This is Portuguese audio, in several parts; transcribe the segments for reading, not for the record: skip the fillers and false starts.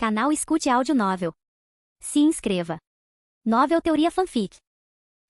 Canal Escute Áudio Novel. Se inscreva. Novel Teoria Fanfic.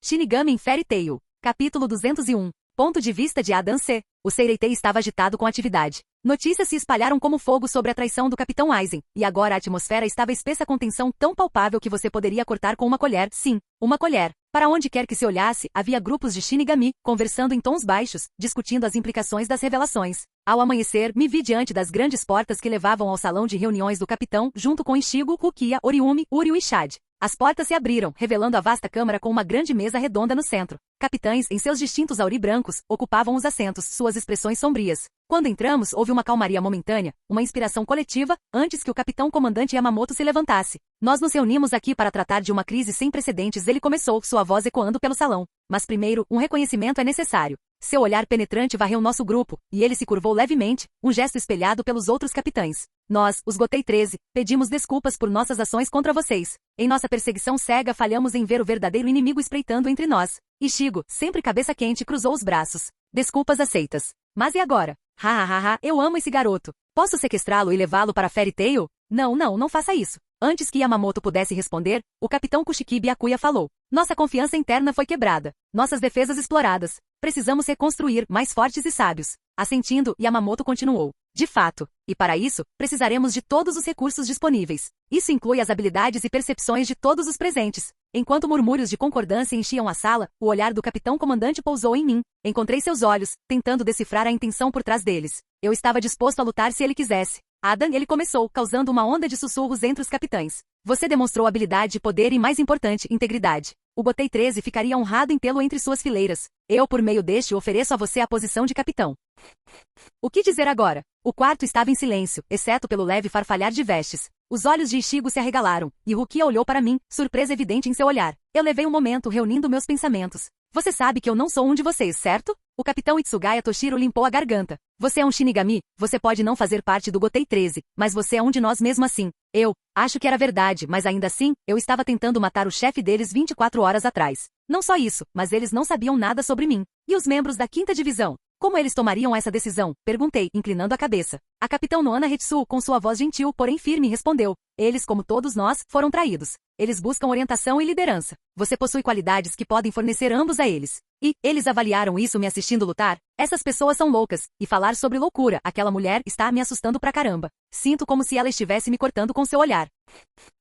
Shinigami em Fairy Tail. Capítulo 201. Ponto de vista de Adam C. O Seireitei estava agitado com a atividade. Notícias se espalharam como fogo sobre a traição do Capitão Aizen, e agora a atmosfera estava espessa com tensão tão palpável que você poderia cortar com uma colher. Sim, uma colher. Para onde quer que se olhasse, havia grupos de Shinigami, conversando em tons baixos, discutindo as implicações das revelações. Ao amanhecer, me vi diante das grandes portas que levavam ao salão de reuniões do capitão, junto com Ichigo, Rukia, Oriumi, Uryu e Chad. As portas se abriram, revelando a vasta câmara com uma grande mesa redonda no centro. Capitães, em seus distintos auri brancos, ocupavam os assentos, suas expressões sombrias. Quando entramos, houve uma calmaria momentânea, uma inspiração coletiva, antes que o capitão-comandante Yamamoto se levantasse. Nós nos reunimos aqui para tratar de uma crise sem precedentes, ele começou, sua voz ecoando pelo salão. Mas primeiro, um reconhecimento é necessário. Seu olhar penetrante varreu nosso grupo, e ele se curvou levemente, um gesto espelhado pelos outros capitães. Nós, os Gotei 13, pedimos desculpas por nossas ações contra vocês. Em nossa perseguição cega falhamos em ver o verdadeiro inimigo espreitando entre nós. Ichigo, sempre cabeça quente, cruzou os braços. Desculpas aceitas. Mas e agora? Eu amo esse garoto. Posso sequestrá-lo e levá-lo para Fairy Tail? Não faça isso. Antes que Yamamoto pudesse responder, o capitão Kushikibe Akuya falou. Nossa confiança interna foi quebrada. Nossas defesas exploradas. Precisamos reconstruir, mais fortes e sábios. Assentindo, Yamamoto continuou. De fato. E para isso, precisaremos de todos os recursos disponíveis. Isso inclui as habilidades e percepções de todos os presentes. Enquanto murmúrios de concordância enchiam a sala, o olhar do capitão-comandante pousou em mim. Encontrei seus olhos, tentando decifrar a intenção por trás deles. Eu estava disposto a lutar se ele quisesse. Adam, ele começou, causando uma onda de sussurros entre os capitães. Você demonstrou habilidade, poder e, mais importante, integridade. O Gotei 13 ficaria honrado em tê-lo entre suas fileiras. Eu, por meio deste, ofereço a você a posição de capitão. O que dizer agora? O quarto estava em silêncio, exceto pelo leve farfalhar de vestes. Os olhos de Ichigo se arregalaram, e Rukia olhou para mim, surpresa evidente em seu olhar. Eu levei um momento reunindo meus pensamentos. Você sabe que eu não sou um de vocês, certo? O capitão Itsugaya Toshiro limpou a garganta. Você é um Shinigami, você pode não fazer parte do Gotei 13, mas você é um de nós mesmo assim. Eu acho que era verdade, mas ainda assim, eu estava tentando matar o chefe deles 24 horas atrás. Não só isso, mas eles não sabiam nada sobre mim. E os membros da 5ª divisão? Como eles tomariam essa decisão? Perguntei, inclinando a cabeça. A capitão Noana Hetsu, com sua voz gentil, porém firme, respondeu. Eles, como todos nós, foram traídos. Eles buscam orientação e liderança. Você possui qualidades que podem fornecer ambos a eles. E, eles avaliaram isso me assistindo lutar? Essas pessoas são loucas. E falar sobre loucura, aquela mulher, está me assustando pra caramba. Sinto como se ela estivesse me cortando com seu olhar.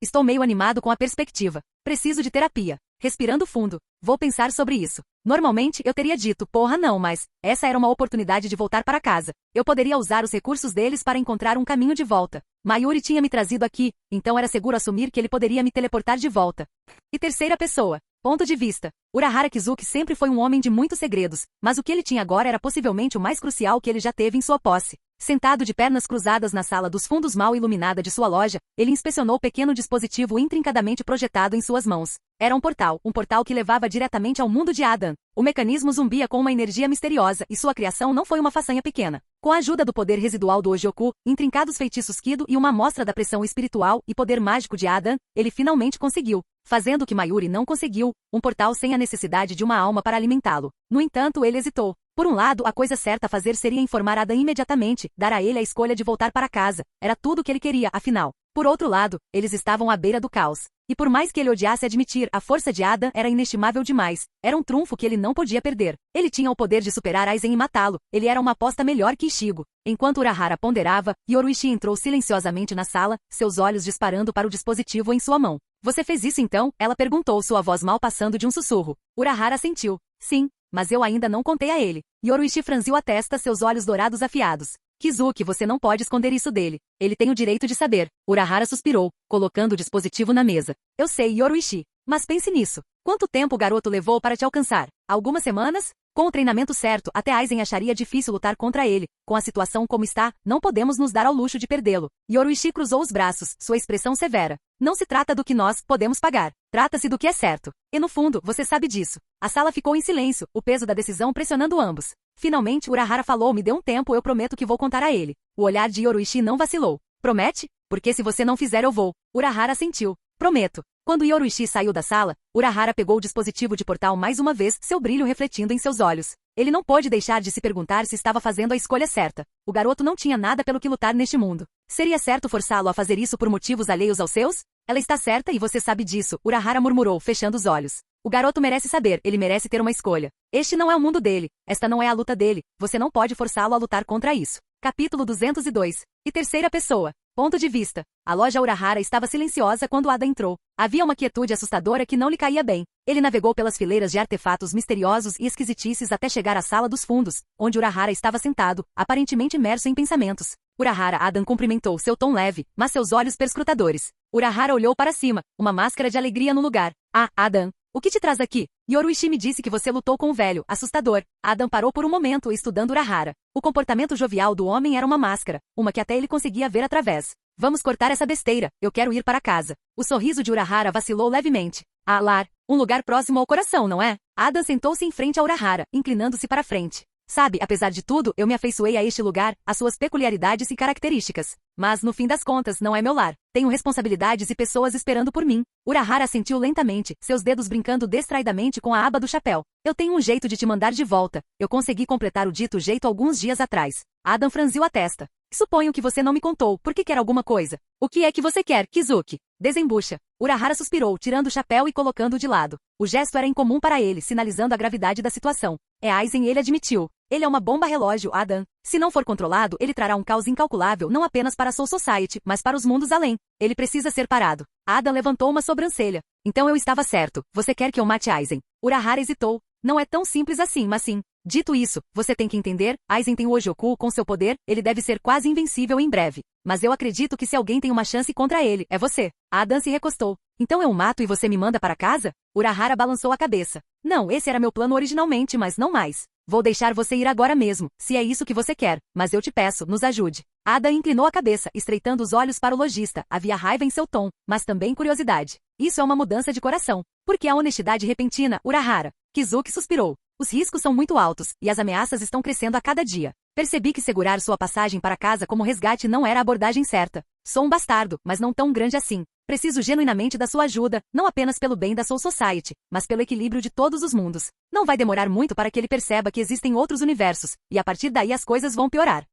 Estou meio animado com a perspectiva. Preciso de terapia. Respirando fundo. Vou pensar sobre isso. Normalmente, eu teria dito, porra não, mas essa era uma oportunidade de voltar para casa. Eu poderia usar os recursos deles para encontrar um caminho de volta. Mayuri tinha me trazido aqui, então era seguro assumir que ele poderia me teleportar de volta. E terceira pessoa. Ponto de vista. Urahara Kizuki sempre foi um homem de muitos segredos, mas o que ele tinha agora era possivelmente o mais crucial que ele já teve em sua posse. Sentado de pernas cruzadas na sala dos fundos mal iluminada de sua loja, ele inspecionou o pequeno dispositivo intrincadamente projetado em suas mãos. Era um portal que levava diretamente ao mundo de Adam. O mecanismo zumbia com uma energia misteriosa e sua criação não foi uma façanha pequena. Com a ajuda do poder residual do Ojioku, intrincados feitiços Kido e uma amostra da pressão espiritual e poder mágico de Adam, ele finalmente conseguiu, fazendo o que Mayuri não conseguiu, um portal sem a necessidade de uma alma para alimentá-lo. No entanto, ele hesitou. Por um lado, a coisa certa a fazer seria informar Adam imediatamente, dar a ele a escolha de voltar para casa. Era tudo o que ele queria, afinal. Por outro lado, eles estavam à beira do caos. E por mais que ele odiasse admitir, a força de Adam era inestimável demais. Era um trunfo que ele não podia perder. Ele tinha o poder de superar Aizen e matá-lo. Ele era uma aposta melhor que Ichigo. Enquanto Urahara ponderava, Yoruichi entrou silenciosamente na sala, seus olhos disparando para o dispositivo em sua mão. Você fez isso então? Ela perguntou, sua voz mal passando de um sussurro. Urahara assentiu. Sim, mas eu ainda não contei a ele. Yoruichi franziu a testa, seus olhos dourados afiados. Kizuki, você não pode esconder isso dele. Ele tem o direito de saber. Urahara suspirou, colocando o dispositivo na mesa. Eu sei, Yoruichi. Mas pense nisso. Quanto tempo o garoto levou para te alcançar? Algumas semanas? Com o treinamento certo, até Aizen acharia difícil lutar contra ele. Com a situação como está, não podemos nos dar ao luxo de perdê-lo. Yoruichi cruzou os braços, sua expressão severa. Não se trata do que nós podemos pagar. Trata-se do que é certo. E no fundo, você sabe disso. A sala ficou em silêncio, o peso da decisão pressionando ambos. Finalmente, Urahara falou, me dê um tempo, eu prometo que vou contar a ele. O olhar de Yoruichi não vacilou. Promete? Porque se você não fizer eu vou. Urahara assentiu. Prometo. Quando Yoruichi saiu da sala, Urahara pegou o dispositivo de portal mais uma vez, seu brilho refletindo em seus olhos. Ele não pôde deixar de se perguntar se estava fazendo a escolha certa. O garoto não tinha nada pelo que lutar neste mundo. Seria certo forçá-lo a fazer isso por motivos alheios aos seus? Ela está certa e você sabe disso, Urahara murmurou, fechando os olhos. O garoto merece saber, ele merece ter uma escolha. Este não é o mundo dele, esta não é a luta dele, você não pode forçá-lo a lutar contra isso. Capítulo 202. E terceira pessoa. Ponto de vista. A loja Urahara estava silenciosa quando Ada entrou. Havia uma quietude assustadora que não lhe caía bem. Ele navegou pelas fileiras de artefatos misteriosos e esquisitices até chegar à sala dos fundos, onde Urahara estava sentado, aparentemente imerso em pensamentos. Urahara Adam cumprimentou seu tom leve, mas seus olhos perscrutadores. Urahara olhou para cima, uma máscara de alegria no lugar. Ah, Adam. O que te traz aqui? Yoruishi me disse que você lutou com o velho, assustador. Adam parou por um momento estudando Urahara. O comportamento jovial do homem era uma máscara, uma que até ele conseguia ver através. Vamos cortar essa besteira, eu quero ir para casa. O sorriso de Urahara vacilou levemente. Ah, lar, um lugar próximo ao coração, não é? Adam sentou-se em frente a Urahara, inclinando-se para frente. Sabe, apesar de tudo, eu me afeiçoei a este lugar, às suas peculiaridades e características. Mas, no fim das contas, não é meu lar. Tenho responsabilidades e pessoas esperando por mim. Urahara assentiu lentamente, seus dedos brincando distraidamente com a aba do chapéu. Eu tenho um jeito de te mandar de volta. Eu consegui completar o dito jeito alguns dias atrás. Adam franziu a testa. Suponho que você não me contou, porque quer alguma coisa. O que é que você quer, Kizuki? Desembucha. Urahara suspirou, tirando o chapéu e colocando-o de lado. O gesto era incomum para ele, sinalizando a gravidade da situação. É Aizen, ele admitiu. Ele é uma bomba relógio, Adam. Se não for controlado, ele trará um caos incalculável não apenas para a Soul Society, mas para os mundos além. Ele precisa ser parado. Adam levantou uma sobrancelha. Então eu estava certo. Você quer que eu mate Aizen? Urahara hesitou. Não é tão simples assim, mas sim. Dito isso, você tem que entender, Aizen tem o Ojoku com seu poder, ele deve ser quase invencível em breve. Mas eu acredito que se alguém tem uma chance contra ele, é você. Adam se recostou. Então eu o mato e você me manda para casa? Urahara balançou a cabeça. Não, esse era meu plano originalmente, mas não mais. Vou deixar você ir agora mesmo, se é isso que você quer, mas eu te peço, nos ajude. Ada inclinou a cabeça, estreitando os olhos para o lojista. Havia raiva em seu tom, mas também curiosidade. Isso é uma mudança de coração. Por que a honestidade repentina, Urahara? Kizuki suspirou. Os riscos são muito altos, e as ameaças estão crescendo a cada dia. Percebi que segurar sua passagem para casa como resgate não era a abordagem certa. Sou um bastardo, mas não tão grande assim. Preciso genuinamente da sua ajuda, não apenas pelo bem da Soul Society, mas pelo equilíbrio de todos os mundos. Não vai demorar muito para que ele perceba que existem outros universos, e a partir daí as coisas vão piorar.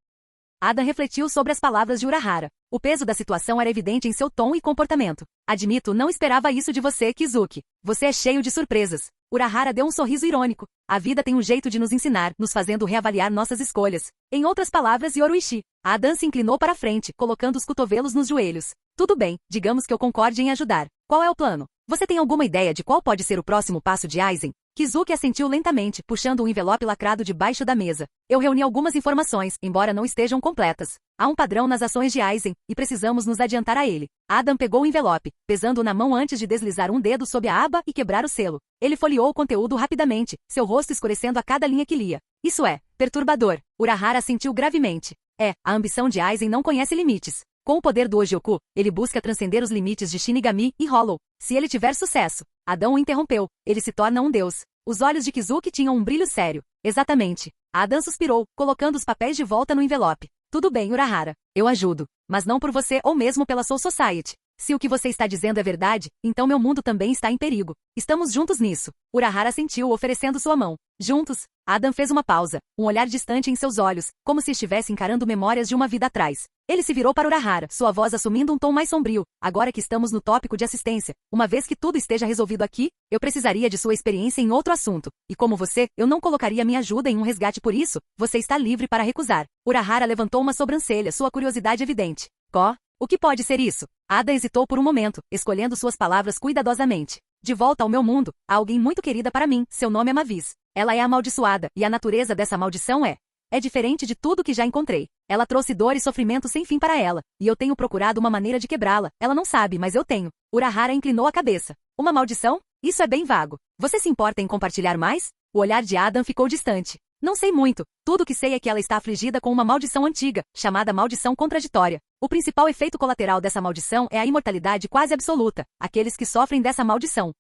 Adam refletiu sobre as palavras de Urahara. O peso da situação era evidente em seu tom e comportamento. Admito, não esperava isso de você, Kizuki. Você é cheio de surpresas. Urahara deu um sorriso irônico. A vida tem um jeito de nos ensinar, nos fazendo reavaliar nossas escolhas. Em outras palavras, Yoruishi. Adam se inclinou para frente, colocando os cotovelos nos joelhos. Tudo bem, digamos que eu concorde em ajudar. Qual é o plano? Você tem alguma ideia de qual pode ser o próximo passo de Aizen? Kizuki assentiu lentamente, puxando um envelope lacrado debaixo da mesa. Eu reuni algumas informações, embora não estejam completas. Há um padrão nas ações de Aizen, e precisamos nos adiantar a ele. Adam pegou o envelope, pesando-o na mão antes de deslizar um dedo sob a aba e quebrar o selo. Ele folheou o conteúdo rapidamente, seu rosto escurecendo a cada linha que lia. Isso é perturbador. Urahara assentiu gravemente. A ambição de Aizen não conhece limites. Com o poder do Ojoku, ele busca transcender os limites de Shinigami e Hollow. Se ele tiver sucesso, Adam o interrompeu. Ele se torna um deus. Os olhos de Kizuki tinham um brilho sério. Exatamente. Adam suspirou, colocando os papéis de volta no envelope. Tudo bem, Urahara. Eu ajudo. Mas não por você ou mesmo pela Soul Society. Se o que você está dizendo é verdade, então meu mundo também está em perigo. Estamos juntos nisso. Urahara assentiu, oferecendo sua mão. Juntos? Adam fez uma pausa, um olhar distante em seus olhos, como se estivesse encarando memórias de uma vida atrás. Ele se virou para Urahara, sua voz assumindo um tom mais sombrio. Agora que estamos no tópico de assistência, uma vez que tudo esteja resolvido aqui, eu precisaria de sua experiência em outro assunto. E como você, eu não colocaria minha ajuda em um resgate por isso, você está livre para recusar. Urahara levantou uma sobrancelha, sua curiosidade evidente. O que pode ser isso? Ada hesitou por um momento, escolhendo suas palavras cuidadosamente. De volta ao meu mundo, há alguém muito querida para mim, seu nome é Mavis. Ela é amaldiçoada, e a natureza dessa maldição é diferente de tudo que já encontrei. Ela trouxe dor e sofrimento sem fim para ela, e eu tenho procurado uma maneira de quebrá-la. Ela não sabe, mas eu tenho. Urahara inclinou a cabeça. Uma maldição? Isso é bem vago. Você se importa em compartilhar mais? O olhar de Adam ficou distante. Não sei muito. Tudo o que sei é que ela está afligida com uma maldição antiga, chamada maldição contraditória. O principal efeito colateral dessa maldição é a imortalidade quase absoluta. Aqueles que sofrem dessa maldição,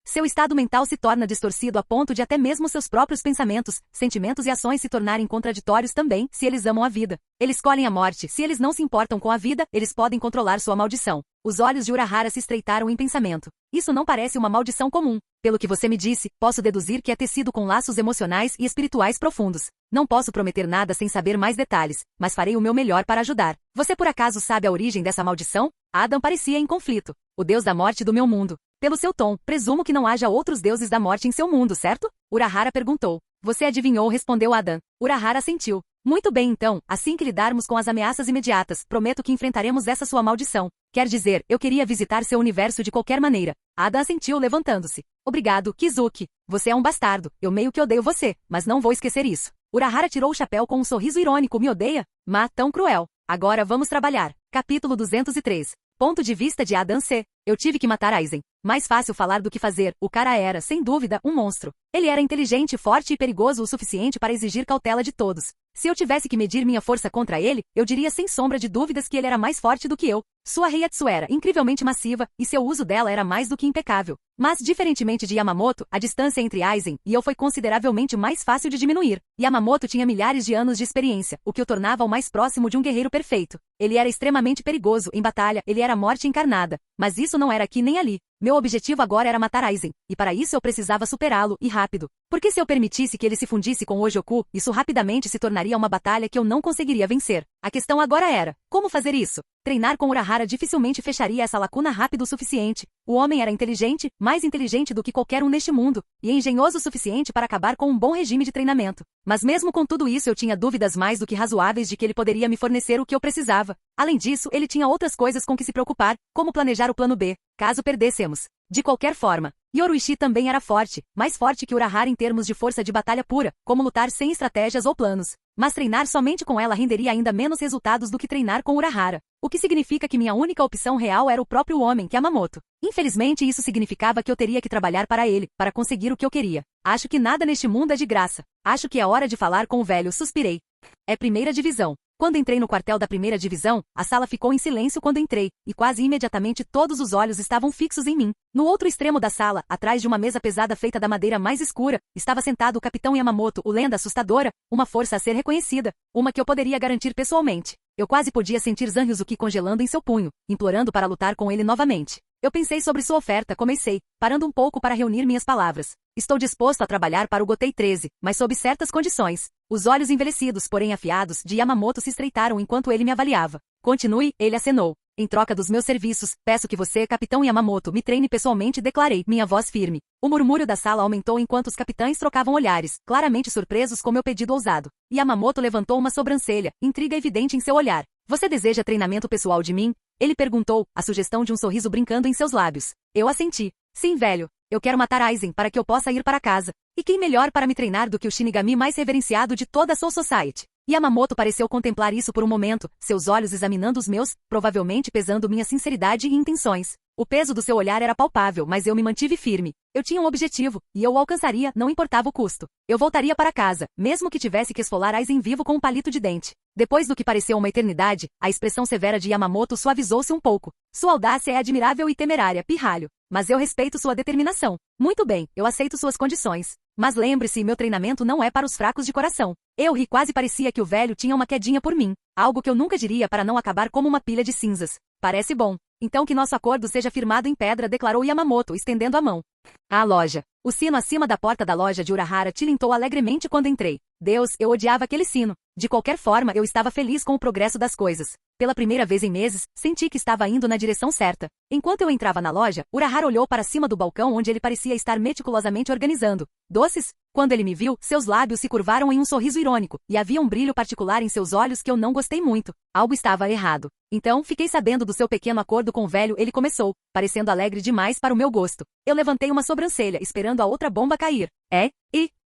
seu estado mental se torna distorcido a ponto de até mesmo seus próprios pensamentos, sentimentos e ações se tornarem contraditórios também, se eles amam a vida. Eles escolhem a morte, se eles não se importam com a vida, eles podem controlar sua maldição. Os olhos de Urahara se estreitaram em pensamento. Isso não parece uma maldição comum. Pelo que você me disse, posso deduzir que é tecido com laços emocionais e espirituais profundos. Não posso prometer nada sem saber mais detalhes, mas farei o meu melhor para ajudar. Você por acaso sabe a origem dessa maldição? Adam parecia em conflito. O deus da morte do meu mundo. Pelo seu tom, presumo que não haja outros deuses da morte em seu mundo, certo? Urahara perguntou. Você adivinhou, respondeu Adam. Urahara assentiu. Muito bem então, assim que lidarmos com as ameaças imediatas, prometo que enfrentaremos essa sua maldição. Quer dizer, eu queria visitar seu universo de qualquer maneira. Adam assentiu levantando-se. Obrigado, Kizuki. Você é um bastardo. Eu meio que odeio você, mas não vou esquecer isso. Urahara tirou o chapéu com um sorriso irônico. Me odeia? Mas tão cruel. Agora vamos trabalhar. Capítulo 203. Ponto de vista de Adam C. Eu tive que matar Aizen. Mais fácil falar do que fazer, o cara era, sem dúvida, um monstro. Ele era inteligente, forte e perigoso o suficiente para exigir cautela de todos. Se eu tivesse que medir minha força contra ele, eu diria sem sombra de dúvidas que ele era mais forte do que eu. Sua Reiatsu era incrivelmente massiva, e seu uso dela era mais do que impecável. Mas, diferentemente de Yamamoto, a distância entre Aizen e eu foi consideravelmente mais fácil de diminuir. Yamamoto tinha milhares de anos de experiência, o que o tornava o mais próximo de um guerreiro perfeito. Ele era extremamente perigoso, em batalha, ele era morte encarnada. Mas isso não era aqui nem ali. Meu objetivo agora era matar Aizen, e para isso eu precisava superá-lo, e rápido. Porque se eu permitisse que ele se fundisse com o Ojoku, isso rapidamente se tornaria uma batalha que eu não conseguiria vencer. A questão agora era, como fazer isso? Treinar com Urahara dificilmente fecharia essa lacuna rápido o suficiente. O homem era inteligente, mais inteligente do que qualquer um neste mundo, e engenhoso o suficiente para acabar com um bom regime de treinamento. Mas mesmo com tudo isso eu tinha dúvidas mais do que razoáveis de que ele poderia me fornecer o que eu precisava. Além disso, ele tinha outras coisas com que se preocupar, como planejar o plano B, caso perdêssemos. De qualquer forma, Yoruishi também era forte, mais forte que Urahara em termos de força de batalha pura, como lutar sem estratégias ou planos. Mas treinar somente com ela renderia ainda menos resultados do que treinar com Urahara. O que significa que minha única opção real era o próprio homem, Yamamoto. Infelizmente isso significava que eu teria que trabalhar para ele, para conseguir o que eu queria. Acho que nada neste mundo é de graça. Acho que é hora de falar com o velho, suspirei. É primeira divisão. Quando entrei no quartel da primeira divisão, a sala ficou em silêncio quando entrei, e quase imediatamente todos os olhos estavam fixos em mim. No outro extremo da sala, atrás de uma mesa pesada feita da madeira mais escura, estava sentado o capitão Yamamoto, o lenda assustadora, uma força a ser reconhecida, uma que eu poderia garantir pessoalmente. Eu quase podia sentir Zanryuzuki congelando em seu punho, implorando para lutar com ele novamente. Eu pensei sobre sua oferta, comecei, parando um pouco para reunir minhas palavras. Estou disposto a trabalhar para o Gotei 13, mas sob certas condições. Os olhos envelhecidos, porém afiados, de Yamamoto se estreitaram enquanto ele me avaliava. Continue, ele acenou. Em troca dos meus serviços, peço que você, capitão Yamamoto, me treine pessoalmente, declarei, minha voz firme. O murmúrio da sala aumentou enquanto os capitães trocavam olhares, claramente surpresos com meu pedido ousado. Yamamoto levantou uma sobrancelha, intriga evidente em seu olhar. Você deseja treinamento pessoal de mim? Ele perguntou, a sugestão de um sorriso brincando em seus lábios. Eu assenti. Sim, velho. Eu quero matar Aizen para que eu possa ir para casa. E quem melhor para me treinar do que o Shinigami mais reverenciado de toda a Soul Society? Yamamoto pareceu contemplar isso por um momento, seus olhos examinando os meus, provavelmente pesando minha sinceridade e intenções. O peso do seu olhar era palpável, mas eu me mantive firme. Eu tinha um objetivo, e eu o alcançaria, não importava o custo. Eu voltaria para casa, mesmo que tivesse que esfolar Aizen vivo com um palito de dente. Depois do que pareceu uma eternidade, a expressão severa de Yamamoto suavizou-se um pouco. Sua audácia é admirável e temerária, pirralho. Mas eu respeito sua determinação. Muito bem, eu aceito suas condições. Mas lembre-se, meu treinamento não é para os fracos de coração. Eu ri, quase parecia que o velho tinha uma quedinha por mim. Algo que eu nunca diria para não acabar como uma pilha de cinzas. Parece bom. Então que nosso acordo seja firmado em pedra, declarou Yamamoto, estendendo a mão. A loja. O sino acima da porta da loja de Urahara tilintou alegremente quando entrei. Deus, eu odiava aquele sino. De qualquer forma, eu estava feliz com o progresso das coisas. Pela primeira vez em meses, senti que estava indo na direção certa. Enquanto eu entrava na loja, Urahara olhou para cima do balcão onde ele parecia estar meticulosamente organizando. Doces? Quando ele me viu, seus lábios se curvaram em um sorriso irônico, e havia um brilho particular em seus olhos que eu não gostei muito. Algo estava errado. Então, fiquei sabendo do seu pequeno acordo com o velho, ele começou, parecendo alegre demais para o meu gosto. Eu levantei uma sobrancelha, esperando a outra bomba cair.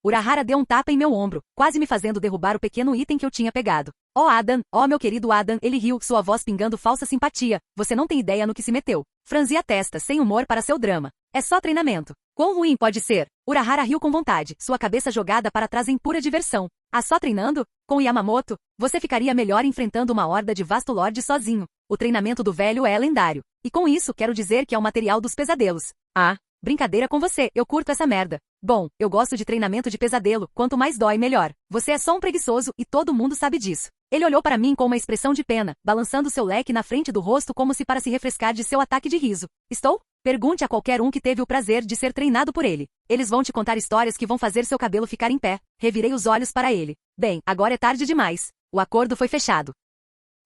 Urahara deu um tapa em meu ombro, quase me fazendo derrubar o pequeno item que eu tinha pegado. Oh Adam, oh meu querido Adam, ele riu, sua voz pingando falsa simpatia. Você não tem ideia no que se meteu. Franzi a testa, sem humor para seu drama. É só treinamento. Quão ruim pode ser? Urahara riu com vontade, sua cabeça jogada para trás em pura diversão. Ah, só treinando? Com Yamamoto? Você ficaria melhor enfrentando uma horda de vasto lorde sozinho. O treinamento do velho é lendário. E com isso quero dizer que é o material dos pesadelos. Ah, brincadeira com você, eu curto essa merda. Bom, eu gosto de treinamento de pesadelo, quanto mais dói melhor. Você é só um preguiçoso, e todo mundo sabe disso. Ele olhou para mim com uma expressão de pena, balançando seu leque na frente do rosto como se para se refrescar de seu ataque de riso. Estou? Pergunte a qualquer um que teve o prazer de ser treinado por ele. Eles vão te contar histórias que vão fazer seu cabelo ficar em pé. Revirei os olhos para ele. Bem, agora é tarde demais. O acordo foi fechado.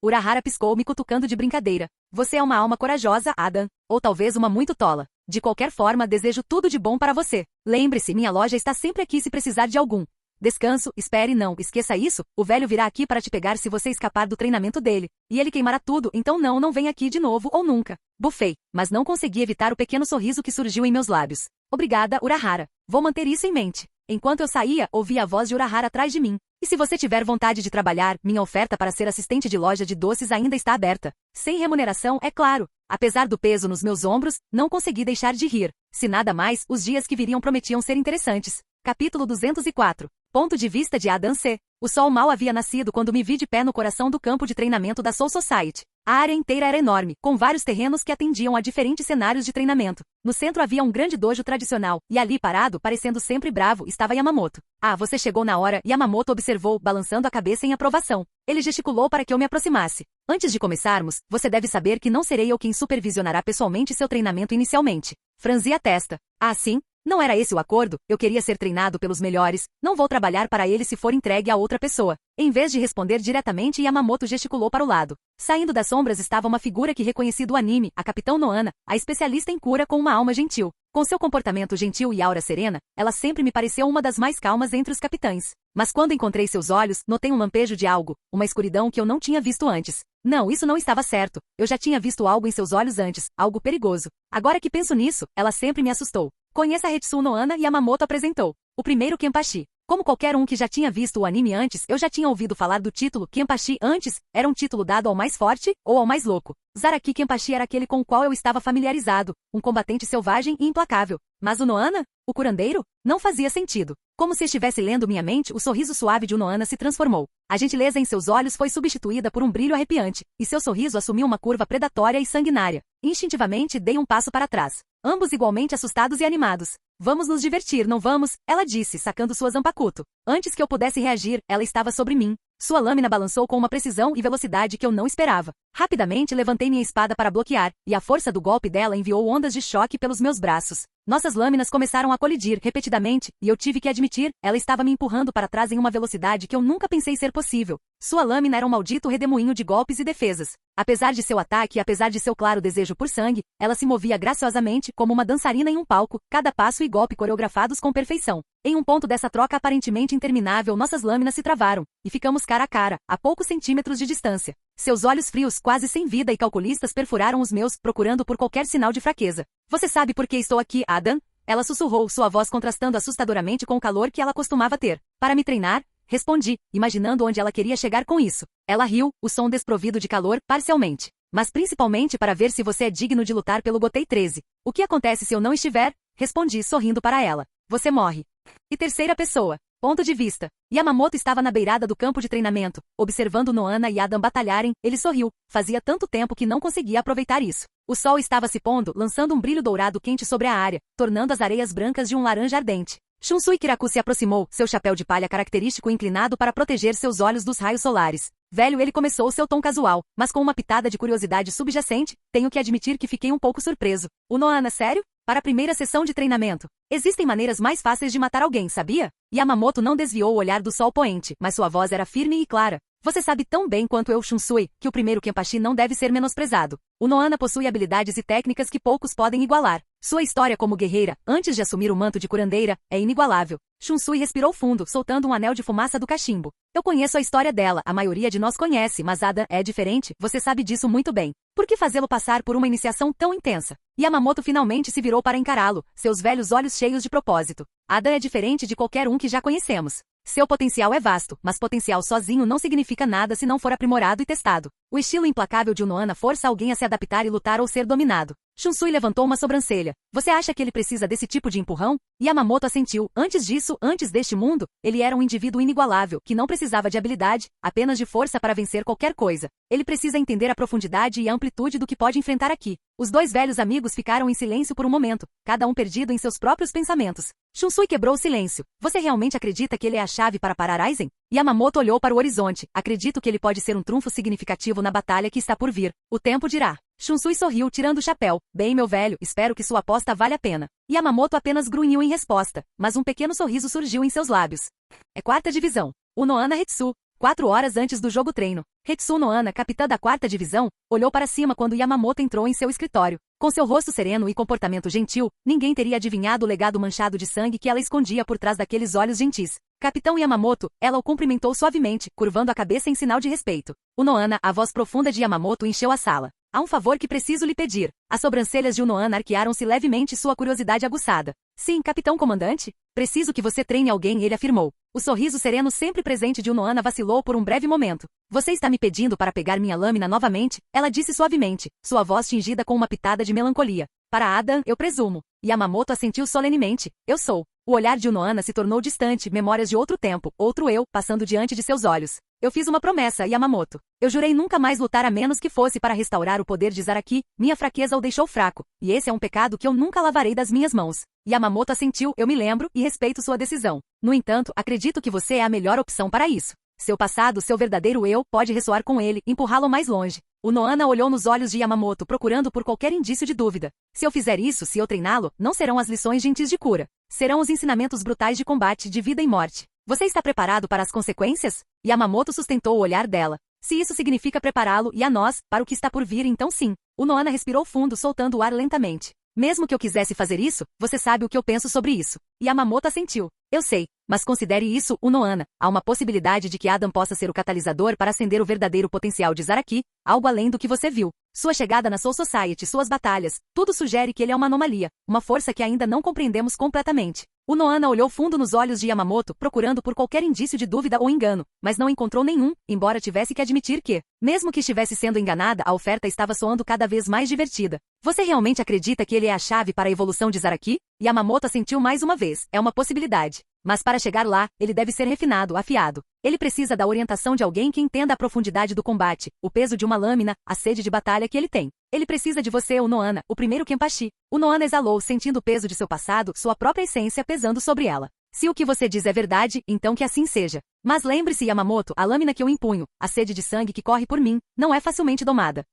Urahara piscou, me cutucando de brincadeira. Você é uma alma corajosa, Adam. Ou talvez uma muito tola. De qualquer forma, desejo tudo de bom para você. Lembre-se, minha loja está sempre aqui se precisar de algum. Descanso, espere, não esqueça isso, o velho virá aqui para te pegar se você escapar do treinamento dele. E ele queimará tudo, então não venha aqui de novo ou nunca. Bufei, mas não consegui evitar o pequeno sorriso que surgiu em meus lábios. Obrigada, Urahara. Vou manter isso em mente. Enquanto eu saía, ouvi a voz de Urahara atrás de mim. E se você tiver vontade de trabalhar, minha oferta para ser assistente de loja de doces ainda está aberta. Sem remuneração, é claro. Apesar do peso nos meus ombros, não consegui deixar de rir. Se nada mais, os dias que viriam prometiam ser interessantes. Capítulo 204. Ponto de vista de Adam C. O sol mal havia nascido quando me vi de pé no coração do campo de treinamento da Soul Society. A área inteira era enorme, com vários terrenos que atendiam a diferentes cenários de treinamento. No centro havia um grande dojo tradicional, e ali parado, parecendo sempre bravo, estava Yamamoto. Ah, você chegou na hora, Yamamoto observou, balançando a cabeça em aprovação. Ele gesticulou para que eu me aproximasse. Antes de começarmos, você deve saber que não serei eu quem supervisionará pessoalmente seu treinamento inicialmente. Franzi a testa. Ah, sim? Não era esse o acordo? Eu queria ser treinado pelos melhores, não vou trabalhar para ele se for entregue a outra pessoa. Em vez de responder diretamente, Yamamoto gesticulou para o lado. Saindo das sombras estava uma figura que reconheci do anime, a Capitão Noana, a especialista em cura com uma alma gentil. Com seu comportamento gentil e aura serena, ela sempre me pareceu uma das mais calmas entre os capitães. Mas quando encontrei seus olhos, notei um lampejo de algo, uma escuridão que eu não tinha visto antes. Não, isso não estava certo. Eu já tinha visto algo em seus olhos antes, algo perigoso. Agora que penso nisso, ela sempre me assustou. Conheça Hetsu Noana, Yamamoto apresentou. O primeiro Kenpachi. Como qualquer um que já tinha visto o anime antes, eu já tinha ouvido falar do título Kenpachi antes, era um título dado ao mais forte ou ao mais louco. Zaraki Kenpachi era aquele com o qual eu estava familiarizado, um combatente selvagem e implacável. Mas o Noana? O curandeiro? Não fazia sentido. Como se estivesse lendo minha mente, o sorriso suave de Noana se transformou. A gentileza em seus olhos foi substituída por um brilho arrepiante, e seu sorriso assumiu uma curva predatória e sanguinária. Instintivamente dei um passo para trás. Ambos igualmente assustados e animados. Vamos nos divertir, não vamos? Ela disse, sacando sua zanpakuto. Antes que eu pudesse reagir, ela estava sobre mim. Sua lâmina balançou com uma precisão e velocidade que eu não esperava. Rapidamente levantei minha espada para bloquear, e a força do golpe dela enviou ondas de choque pelos meus braços. Nossas lâminas começaram a colidir repetidamente, e eu tive que admitir, ela estava me empurrando para trás em uma velocidade que eu nunca pensei ser possível. Sua lâmina era um maldito redemoinho de golpes e defesas. Apesar de seu ataque e apesar de seu claro desejo por sangue, ela se movia graciosamente como uma dançarina em um palco, cada passo e golpe coreografados com perfeição. Em um ponto dessa troca aparentemente interminável, nossas lâminas se travaram, e ficamos cara a cara, a poucos centímetros de distância. Seus olhos frios, quase sem vida e calculistas perfuraram os meus, procurando por qualquer sinal de fraqueza. Você sabe por que estou aqui, Adam? Ela sussurrou, sua voz contrastando assustadoramente com o calor que ela costumava ter. Para me treinar? Respondi, imaginando onde ela queria chegar com isso. Ela riu, o som desprovido de calor, parcialmente. Mas principalmente para ver se você é digno de lutar pelo Gotei 13. O que acontece se eu não estiver? Respondi, sorrindo para ela. Você morre. E terceira pessoa. Ponto de vista. Yamamoto estava na beirada do campo de treinamento, observando Noana e Adam batalharem, ele sorriu. Fazia tanto tempo que não conseguia aproveitar isso. O sol estava se pondo, lançando um brilho dourado quente sobre a área, tornando as areias brancas de um laranja ardente. Shunsui Kiraku se aproximou, seu chapéu de palha característico inclinado para proteger seus olhos dos raios solares. Velho, ele começou seu tom casual, mas com uma pitada de curiosidade subjacente, tenho que admitir que fiquei um pouco surpreso. O Noana, sério? Para a primeira sessão de treinamento. Existem maneiras mais fáceis de matar alguém, sabia? Yamamoto não desviou o olhar do sol poente, mas sua voz era firme e clara. Você sabe tão bem quanto eu, Shunsui, que o primeiro Kenpachi não deve ser menosprezado. O Noana possui habilidades e técnicas que poucos podem igualar. Sua história como guerreira, antes de assumir o manto de curandeira, é inigualável. Shunsui respirou fundo, soltando um anel de fumaça do cachimbo. Eu conheço a história dela, a maioria de nós conhece, mas Adam é diferente, você sabe disso muito bem. Por que fazê-lo passar por uma iniciação tão intensa? Yamamoto finalmente se virou para encará-lo, seus velhos olhos cheios de propósito. Adam é diferente de qualquer um que já conhecemos. Seu potencial é vasto, mas potencial sozinho não significa nada se não for aprimorado e testado. O estilo implacável de Noana força alguém a se adaptar e lutar ou ser dominado. Shunsui levantou uma sobrancelha. Você acha que ele precisa desse tipo de empurrão? Yamamoto assentiu. Antes disso, antes deste mundo, ele era um indivíduo inigualável, que não precisava de habilidade, apenas de força para vencer qualquer coisa. Ele precisa entender a profundidade e a amplitude do que pode enfrentar aqui. Os dois velhos amigos ficaram em silêncio por um momento, cada um perdido em seus próprios pensamentos. Shunsui quebrou o silêncio. Você realmente acredita que ele é a chave para parar Aizen? Yamamoto olhou para o horizonte. Acredito que ele pode ser um trunfo significativo na batalha que está por vir. O tempo dirá. Shunsui sorriu tirando o chapéu. Bem, meu velho, espero que sua aposta valha a pena. Yamamoto apenas grunhiu em resposta, mas um pequeno sorriso surgiu em seus lábios. É quarta divisão. O Nohana Hetsu. 4 horas antes do jogo treino. Hetsu Nohana, capitã da quarta divisão, olhou para cima quando Yamamoto entrou em seu escritório. Com seu rosto sereno e comportamento gentil, ninguém teria adivinhado o legado manchado de sangue que ela escondia por trás daqueles olhos gentis. Capitão Yamamoto, ela o cumprimentou suavemente, curvando a cabeça em sinal de respeito. O Nohana, a voz profunda de Yamamoto encheu a sala. Há um favor que preciso lhe pedir. As sobrancelhas de Unohana arquearam-se levemente, sua curiosidade aguçada. Sim, capitão comandante? Preciso que você treine alguém, ele afirmou. O sorriso sereno sempre presente de Unohana vacilou por um breve momento. Você está me pedindo para pegar minha lâmina novamente? Ela disse suavemente, sua voz tingida com uma pitada de melancolia. Para Adam, eu presumo. Yamamoto assentiu solenemente. Eu sou. O olhar de Unohana se tornou distante, memórias de outro tempo, outro eu, passando diante de seus olhos. Eu fiz uma promessa, Yamamoto. Eu jurei nunca mais lutar a menos que fosse para restaurar o poder de Zaraki, minha fraqueza o deixou fraco, e esse é um pecado que eu nunca lavarei das minhas mãos. Yamamoto assentiu, eu me lembro, e respeito sua decisão. No entanto, acredito que você é a melhor opção para isso. Seu passado, seu verdadeiro eu, pode ressoar com ele, empurrá-lo mais longe. O Nohana olhou nos olhos de Yamamoto procurando por qualquer indício de dúvida. Se eu fizer isso, se eu treiná-lo, não serão as lições gentis de cura. Serão os ensinamentos brutais de combate, de vida e morte. Você está preparado para as consequências? Yamamoto sustentou o olhar dela. Se isso significa prepará-lo e a nós, para o que está por vir, então sim. O Nohana respirou fundo, soltando o ar lentamente. Mesmo que eu quisesse fazer isso, você sabe o que eu penso sobre isso. Yamamoto assentiu. Eu sei, mas considere isso, Unohana. Há uma possibilidade de que Adam possa ser o catalisador para acender o verdadeiro potencial de Zaraki, algo além do que você viu. Sua chegada na Soul Society, suas batalhas, tudo sugere que ele é uma anomalia, uma força que ainda não compreendemos completamente. Unohana olhou fundo nos olhos de Yamamoto, procurando por qualquer indício de dúvida ou engano, mas não encontrou nenhum, embora tivesse que admitir que, mesmo que estivesse sendo enganada, a oferta estava soando cada vez mais divertida. Você realmente acredita que ele é a chave para a evolução de Zaraki? Yamamoto assentiu mais uma vez, é uma possibilidade. Mas para chegar lá, ele deve ser refinado, afiado. Ele precisa da orientação de alguém que entenda a profundidade do combate, o peso de uma lâmina, a sede de batalha que ele tem. Ele precisa de você, Unohana, o primeiro Kenpachi. Unohana exalou, sentindo o peso de seu passado, sua própria essência pesando sobre ela. Se o que você diz é verdade, então que assim seja. Mas lembre-se, Yamamoto, a lâmina que eu empunho, a sede de sangue que corre por mim, não é facilmente domada.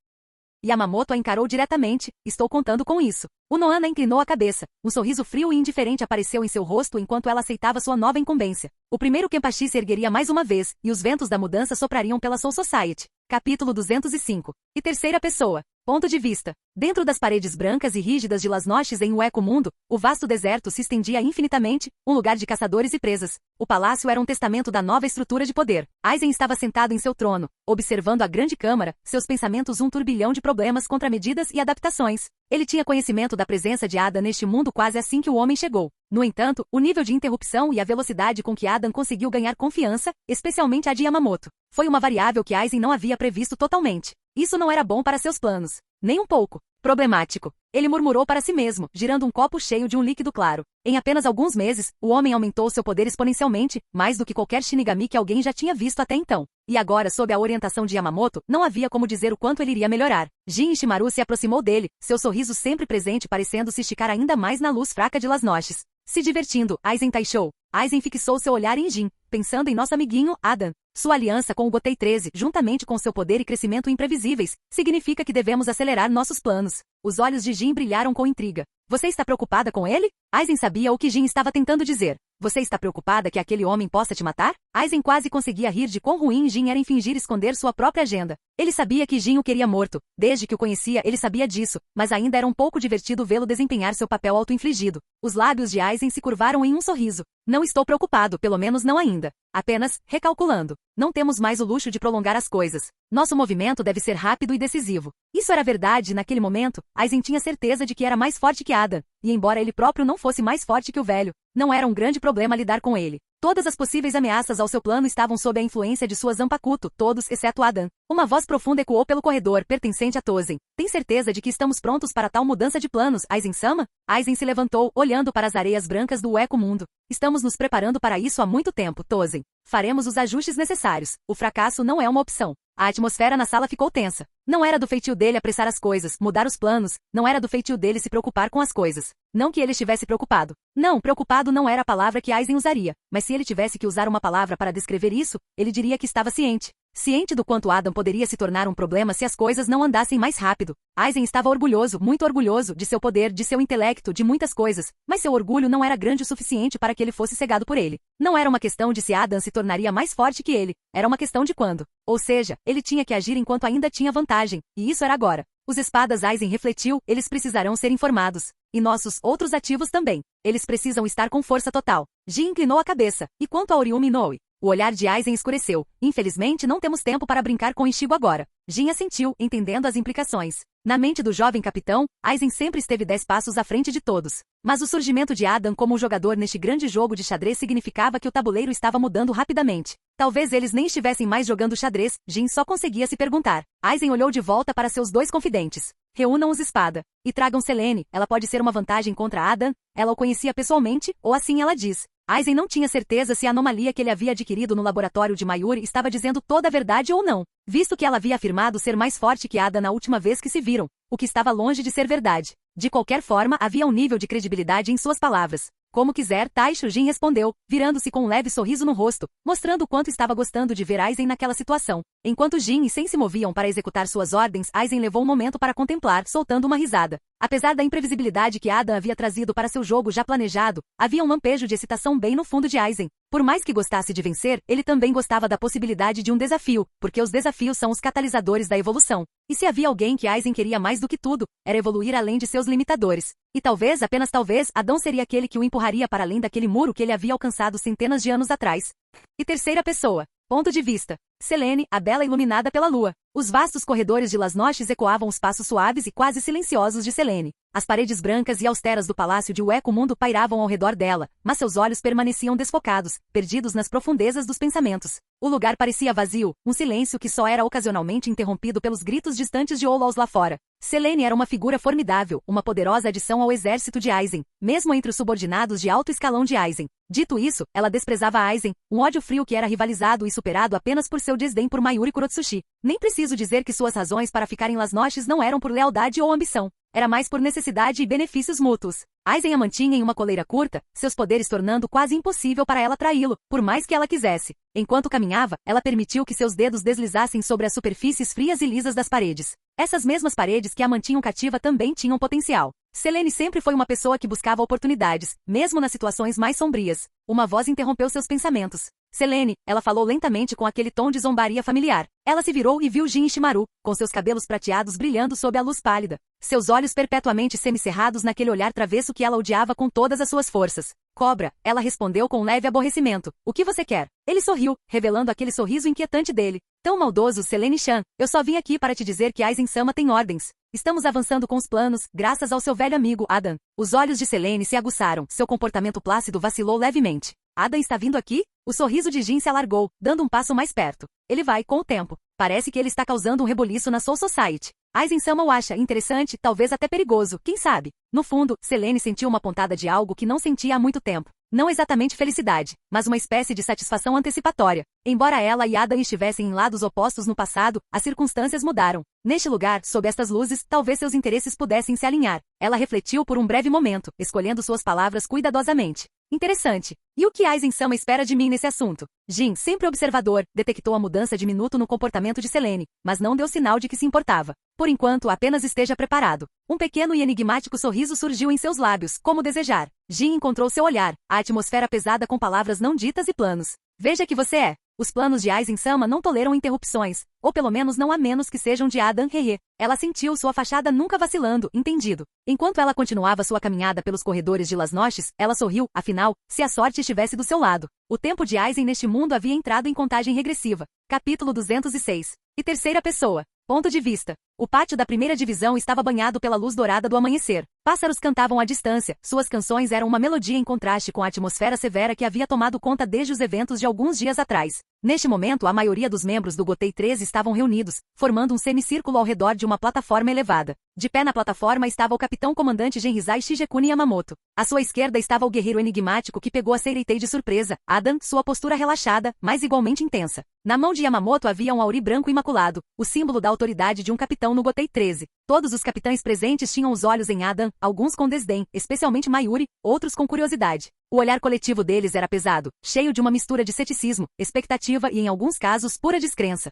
Yamamoto a encarou diretamente, estou contando com isso. Unohana inclinou a cabeça. Um sorriso frio e indiferente apareceu em seu rosto enquanto ela aceitava sua nova incumbência. O primeiro Kenpachi se ergueria mais uma vez, e os ventos da mudança soprariam pela Soul Society. Capítulo 205. E terceira pessoa. Ponto de vista. Dentro das paredes brancas e rígidas de Las Noches em um eco-mundo, o vasto deserto se estendia infinitamente, um lugar de caçadores e presas. O palácio era um testamento da nova estrutura de poder. Aizen estava sentado em seu trono, observando a grande câmara, seus pensamentos um turbilhão de problemas, contramedidas e adaptações. Ele tinha conhecimento da presença de Adam neste mundo quase assim que o homem chegou. No entanto, o nível de interrupção e a velocidade com que Adam conseguiu ganhar confiança, especialmente a de Yamamoto, foi uma variável que Aizen não havia previsto totalmente. Isso não era bom para seus planos. Nem um pouco. Problemático. Ele murmurou para si mesmo, girando um copo cheio de um líquido claro. Em apenas alguns meses, o homem aumentou seu poder exponencialmente, mais do que qualquer Shinigami que alguém já tinha visto até então. E agora, sob a orientação de Yamamoto, não havia como dizer o quanto ele iria melhorar. Jin Ishimaru se aproximou dele, seu sorriso sempre presente parecendo se esticar ainda mais na luz fraca de Las Noches. Se divertindo, Aizen taixou. Aizen fixou seu olhar em Jin, pensando em nosso amiguinho, Adam. Sua aliança com o Gotei 13, juntamente com seu poder e crescimento imprevisíveis, significa que devemos acelerar nossos planos. Os olhos de Jin brilharam com intriga. Você está preocupada com ele? Aizen sabia o que Jin estava tentando dizer. Você está preocupada que aquele homem possa te matar? Aizen quase conseguia rir de quão ruim Jin era em fingir esconder sua própria agenda. Ele sabia que Jin o queria morto. Desde que o conhecia, ele sabia disso, mas ainda era um pouco divertido vê-lo desempenhar seu papel auto-infligido. Os lábios de Aizen se curvaram em um sorriso. Não estou preocupado, pelo menos não ainda. Apenas, recalculando. Não temos mais o luxo de prolongar as coisas. Nosso movimento deve ser rápido e decisivo. Isso era verdade naquele momento. Aizen tinha certeza de que era mais forte que Adam. E embora ele próprio não fosse mais forte que o velho, não era um grande problema lidar com ele. Todas as possíveis ameaças ao seu plano estavam sob a influência de sua Zanpakuto, todos exceto Adam. Uma voz profunda ecoou pelo corredor, pertencente a Tozen. Tem certeza de que estamos prontos para tal mudança de planos, Aizen-sama? Aizen se levantou, olhando para as areias brancas do eco-mundo. Estamos nos preparando para isso há muito tempo, Tozen. Faremos os ajustes necessários. O fracasso não é uma opção. A atmosfera na sala ficou tensa. Não era do feitio dele apressar as coisas, mudar os planos, não era do feitio dele se preocupar com as coisas. Não que ele estivesse preocupado. Não, preocupado não era a palavra que Aizen usaria, mas se ele tivesse que usar uma palavra para descrever isso, ele diria que estava ciente. Ciente do quanto Adam poderia se tornar um problema se as coisas não andassem mais rápido, Aizen estava orgulhoso, muito orgulhoso, de seu poder, de seu intelecto, de muitas coisas, mas seu orgulho não era grande o suficiente para que ele fosse cegado por ele. Não era uma questão de se Adam se tornaria mais forte que ele, era uma questão de quando. Ou seja, ele tinha que agir enquanto ainda tinha vantagem, e isso era agora. Os espadas Aizen refletiu, eles precisarão ser informados. E nossos outros ativos também. Eles precisam estar com força total. Jin inclinou a cabeça. E quanto a Oriumi Inoue? O olhar de Aizen escureceu. Infelizmente não temos tempo para brincar com Ichigo agora. Jin assentiu, entendendo as implicações. Na mente do jovem capitão, Aizen sempre esteve 10 passos à frente de todos. Mas o surgimento de Adam como jogador neste grande jogo de xadrez significava que o tabuleiro estava mudando rapidamente. Talvez eles nem estivessem mais jogando xadrez, Jin só conseguia se perguntar. Aizen olhou de volta para seus dois confidentes. Reúnam os espada. E tragam Selene, ela pode ser uma vantagem contra Adam, ela o conhecia pessoalmente, ou assim ela diz. Aizen não tinha certeza se a anomalia que ele havia adquirido no laboratório de Mayuri estava dizendo toda a verdade ou não, visto que ela havia afirmado ser mais forte que Ada na última vez que se viram, o que estava longe de ser verdade. De qualquer forma, havia um nível de credibilidade em suas palavras. Como quiser, Taisho Jin respondeu, virando-se com um leve sorriso no rosto, mostrando o quanto estava gostando de ver Aizen naquela situação. Enquanto Jin e Sen se moviam para executar suas ordens, Aizen levou um momento para contemplar, soltando uma risada. Apesar da imprevisibilidade que Adam havia trazido para seu jogo já planejado, havia um lampejo de excitação bem no fundo de Aizen. Por mais que gostasse de vencer, ele também gostava da possibilidade de um desafio, porque os desafios são os catalisadores da evolução. E se havia alguém que Aizen queria mais do que tudo, era evoluir além de seus limitadores. E talvez, apenas talvez, Adão seria aquele que o empurraria para além daquele muro que ele havia alcançado centenas de anos atrás. E terceira pessoa. Ponto de vista. Selene, a bela iluminada pela lua. Os vastos corredores de Las Noches ecoavam os passos suaves e quase silenciosos de Selene. As paredes brancas e austeras do palácio de Ueco Mundo pairavam ao redor dela, mas seus olhos permaneciam desfocados, perdidos nas profundezas dos pensamentos. O lugar parecia vazio, um silêncio que só era ocasionalmente interrompido pelos gritos distantes de Olos lá fora. Selene era uma figura formidável, uma poderosa adição ao exército de Aizen, mesmo entre os subordinados de alto escalão de Aizen. Dito isso, ela desprezava Aizen, um ódio frio que era rivalizado e superado apenas por seu desdém por Mayuri Kurotsuchi. Nem preciso dizer que suas razões para ficar em Las Noches não eram por lealdade ou ambição. Era mais por necessidade e benefícios mútuos. Aizen a mantinha em uma coleira curta, seus poderes tornando quase impossível para ela traí-lo, por mais que ela quisesse. Enquanto caminhava, ela permitiu que seus dedos deslizassem sobre as superfícies frias e lisas das paredes. Essas mesmas paredes que a mantinham cativa também tinham potencial. Selene sempre foi uma pessoa que buscava oportunidades, mesmo nas situações mais sombrias. Uma voz interrompeu seus pensamentos. Selene, ela falou lentamente com aquele tom de zombaria familiar. Ela se virou e viu Jin Ishimaru, com seus cabelos prateados brilhando sob a luz pálida. Seus olhos perpetuamente semicerrados naquele olhar travesso que ela odiava com todas as suas forças. Cobra, ela respondeu com leve aborrecimento. O que você quer? Ele sorriu, revelando aquele sorriso inquietante dele. Tão maldoso, Selene-chan, eu só vim aqui para te dizer que Aizen-sama tem ordens. Estamos avançando com os planos, graças ao seu velho amigo, Adam. Os olhos de Selene se aguçaram, seu comportamento plácido vacilou levemente. Adam está vindo aqui? O sorriso de Jin se alargou, dando um passo mais perto. Ele vai, com o tempo. Parece que ele está causando um rebuliço na Soul Society. Aizen-sama o acha interessante, talvez até perigoso, quem sabe? No fundo, Selene sentiu uma pontada de algo que não sentia há muito tempo. Não exatamente felicidade, mas uma espécie de satisfação antecipatória. Embora ela e Adam estivessem em lados opostos no passado, as circunstâncias mudaram. Neste lugar, sob estas luzes, talvez seus interesses pudessem se alinhar. Ela refletiu por um breve momento, escolhendo suas palavras cuidadosamente. Interessante. E o que Aizen-sama espera de mim nesse assunto? Jin, sempre observador, detectou a mudança de minuto no comportamento de Selene, mas não deu sinal de que se importava. Por enquanto, apenas esteja preparado. Um pequeno e enigmático sorriso surgiu em seus lábios, como desejar. Jin encontrou seu olhar, a atmosfera pesada com palavras não ditas e planos. Veja que você é. Os planos de Aizen-sama não toleram interrupções, ou pelo menos não a menos que sejam de Adam Hehe. Ela sentiu sua fachada nunca vacilando, entendido. Enquanto ela continuava sua caminhada pelos corredores de Las Noches, ela sorriu, afinal, se a sorte estivesse do seu lado. O tempo de Aizen neste mundo havia entrado em contagem regressiva. Capítulo 206. E terceira pessoa. Ponto de vista. O pátio da primeira divisão estava banhado pela luz dourada do amanhecer. Pássaros cantavam à distância, suas canções eram uma melodia em contraste com a atmosfera severa que havia tomado conta desde os eventos de alguns dias atrás. Neste momento, a maioria dos membros do Gotei 13 estavam reunidos, formando um semicírculo ao redor de uma plataforma elevada. De pé na plataforma estava o capitão-comandante Genrizai Shigekuni Yamamoto. À sua esquerda estava o guerreiro enigmático que pegou a Seireitei de surpresa, Adam, sua postura relaxada, mas igualmente intensa. Na mão de Yamamoto havia um auri branco imaculado, o símbolo da autoridade de um capitão atenção no Gotei 13. Todos os capitães presentes tinham os olhos em Adam, alguns com desdém, especialmente Mayuri, outros com curiosidade. O olhar coletivo deles era pesado, cheio de uma mistura de ceticismo, expectativa e, em alguns casos, pura descrença.